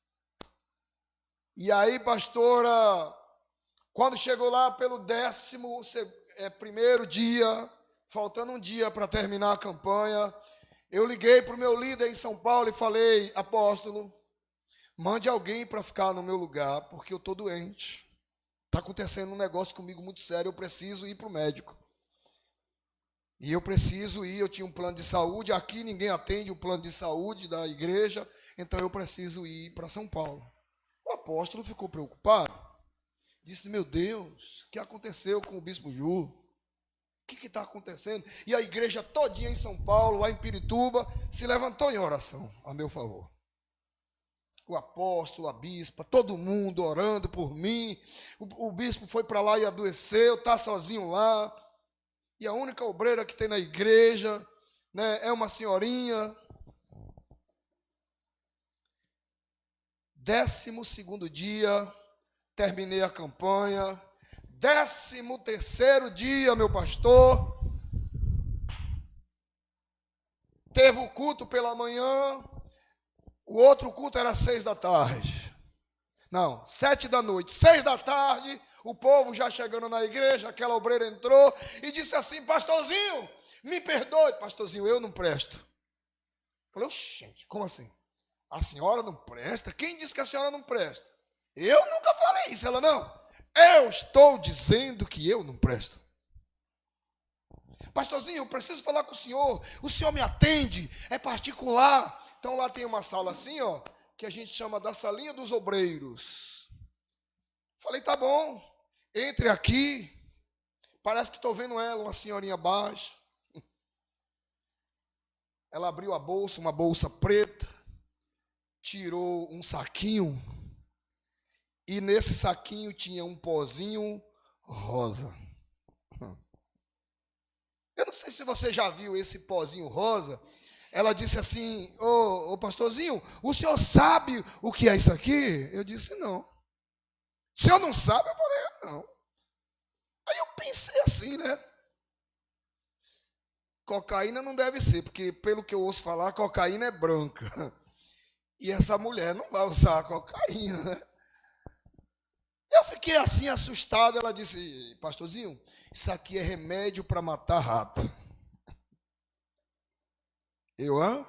E aí, pastora, quando chegou lá pelo 11º dia, faltando um dia para terminar a campanha, eu liguei para o meu líder em São Paulo e falei, apóstolo, mande alguém para ficar no meu lugar, porque eu estou doente. Está acontecendo um negócio comigo muito sério, eu preciso ir para o médico. E eu preciso ir, eu tinha um plano de saúde, aqui ninguém atende o plano de saúde da igreja, então eu preciso ir para São Paulo. O apóstolo ficou preocupado, disse, meu Deus, o que aconteceu com o bispo Ju? O que está acontecendo? E a igreja todinha em São Paulo, lá em Pirituba, se levantou em oração a meu favor. O apóstolo, a bispa, todo mundo orando por mim. O bispo foi para lá e adoeceu, está sozinho lá. E a única obreira que tem na igreja, né, é uma senhorinha. 12º dia, terminei a campanha. 13º dia, meu pastor, teve o culto pela manhã, o outro culto era 6h. Não, 7h. 6h, o povo já chegando na igreja, aquela obreira entrou e disse assim, pastorzinho, me perdoe, pastorzinho, eu não presto. Falei, gente, como assim? A senhora não presta? Quem disse que a senhora não presta? Eu nunca falei isso, ela não. Eu estou dizendo que eu não presto. Pastorzinho, eu preciso falar com o senhor me atende, é particular. Então lá tem uma sala assim, ó, que a gente chama da salinha dos obreiros. Falei, tá bom, entre aqui. Parece que estou vendo ela, uma senhorinha baixa. Ela abriu a bolsa, uma bolsa preta, tirou um saquinho, e nesse saquinho tinha um pozinho rosa. Eu não sei se você já viu esse pozinho rosa. Ela disse assim, ô pastorzinho, o senhor sabe o que é isso aqui? Eu disse, não. O senhor não sabe? Eu falei, não. Aí eu pensei assim, né? Cocaína não deve ser, porque pelo que eu ouço falar, cocaína é branca. E essa mulher não vai usar cocaína, né? Eu fiquei assim assustado. Ela disse, pastorzinho, isso aqui é remédio para matar rato. Eu, hã?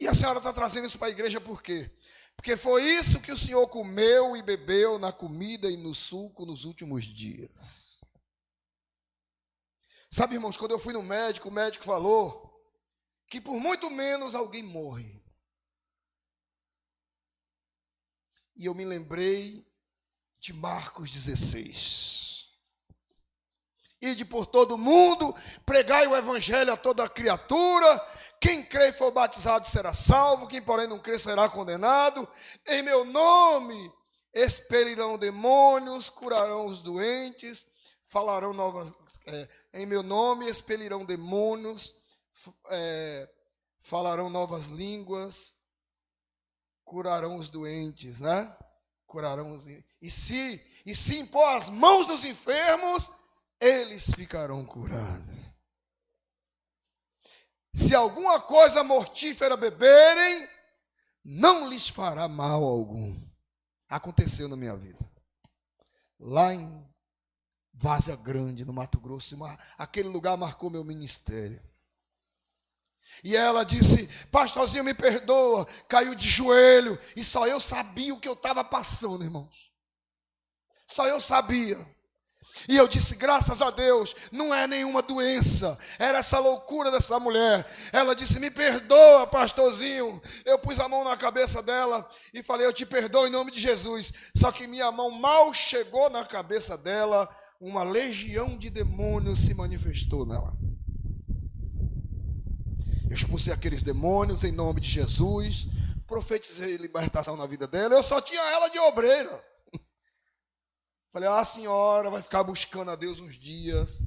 E a senhora está trazendo isso para a igreja por quê? Porque foi isso que o senhor comeu e bebeu na comida e no suco nos últimos dias. Sabe, irmãos, quando eu fui no médico, o médico falou que por muito menos alguém morre. E eu me lembrei de Marcos 16. Ide por todo mundo, pregai o evangelho a toda criatura. Quem crê e for batizado será salvo, quem porém não crê será condenado. Em meu nome expelirão demônios, curarão os doentes, falarão novas... em meu nome expelirão demônios, falarão novas línguas, curarão os doentes, né? curarão os enfermos. E se impor as mãos dos enfermos, eles ficarão curados. Se alguma coisa mortífera beberem, não lhes fará mal algum. Aconteceu na minha vida. Lá em Várzea Grande, no Mato Grosso, aquele lugar marcou meu ministério. E ela disse: pastorzinho, me perdoa. Caiu de joelho. E só eu sabia o que eu estava passando, irmãos. Só eu sabia. E eu disse: graças a Deus, não é nenhuma doença. Era essa loucura dessa mulher. Ela disse: me perdoa, pastorzinho. Eu pus a mão na cabeça dela e falei: eu te perdoo em nome de Jesus. Só que minha mão mal chegou na cabeça dela, uma legião de demônios se manifestou nela. Eu expulsei aqueles demônios em nome de Jesus, profetizei libertação na vida dela. Eu só tinha ela de obreira. Falei: a senhora vai ficar buscando a Deus uns dias.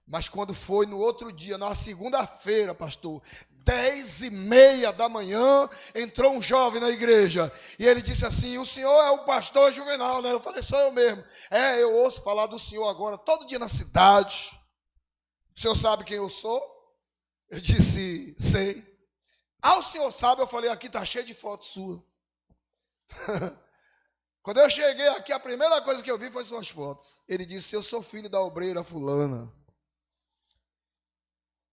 Mas quando foi no outro dia, na segunda-feira, pastor, 10h30 da manhã, entrou um jovem na igreja. E ele disse assim: o senhor é o pastor Juvenal, né? Eu falei: sou eu mesmo. Eu ouço falar do senhor agora, todo dia na cidade. O senhor sabe quem eu sou? Eu disse: sei. O senhor sabe? Eu falei: aqui está cheio de foto sua. Quando eu cheguei aqui, a primeira coisa que eu vi foi suas fotos. Ele disse: eu sou filho da obreira fulana.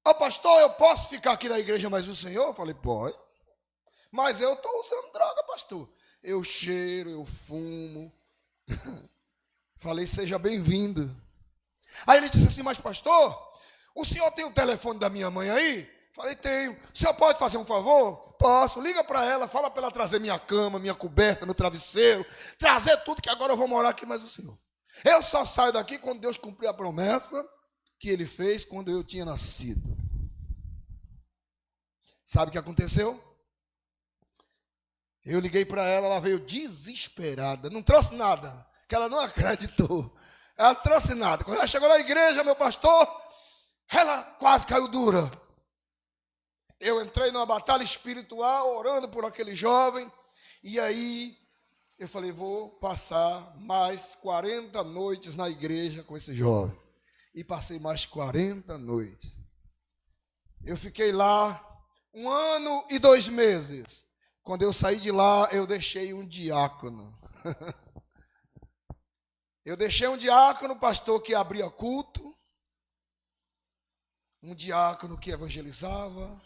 Pastor, eu posso ficar aqui na igreja mais o senhor? Eu falei: pode. Mas eu estou usando droga, pastor. Eu cheiro, eu fumo. Falei: seja bem-vindo. Aí ele disse assim: mas pastor, o senhor tem o telefone da minha mãe aí? Falei: tenho. O senhor pode fazer um favor? Posso. Liga para ela, fala para ela trazer minha cama, minha coberta, meu travesseiro, trazer tudo, que agora eu vou morar aqui mais o senhor. Eu só saio daqui quando Deus cumprir a promessa que ele fez quando eu tinha nascido. Sabe o que aconteceu? Eu liguei para ela, ela veio desesperada, não trouxe nada, que ela não acreditou. Ela não trouxe nada. Quando ela chegou na igreja, meu pastor, ela quase caiu dura. Eu entrei numa batalha espiritual, orando por aquele jovem, e aí eu falei: vou passar mais 40 noites na igreja com esse jovem. E passei mais 40 noites. Eu fiquei lá 1 ano e 2 meses. Quando eu saí de lá, eu deixei um diácono. Eu deixei um diácono, pastor, que abria culto, um diácono que evangelizava,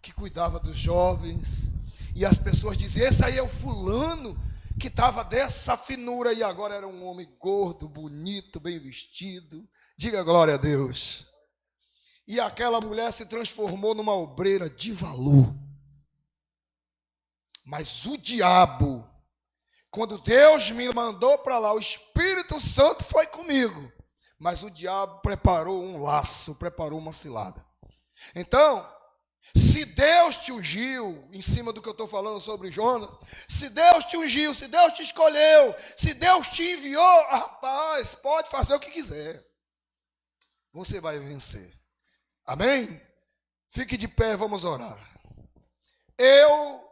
que cuidava dos jovens, e as pessoas diziam: esse aí é o fulano que estava dessa finura, e agora era um homem gordo, bonito, bem vestido. Diga glória a Deus. E aquela mulher se transformou numa obreira de valor. Mas o diabo, quando Deus me mandou para lá, o Espírito Santo foi comigo, mas o diabo preparou um laço, preparou uma cilada. Então, se Deus te ungiu, em cima do que eu estou falando sobre Jonas, se Deus te ungiu, se Deus te escolheu, se Deus te enviou, rapaz, pode fazer o que quiser. Você vai vencer. Amém? Fique de pé, vamos orar. Eu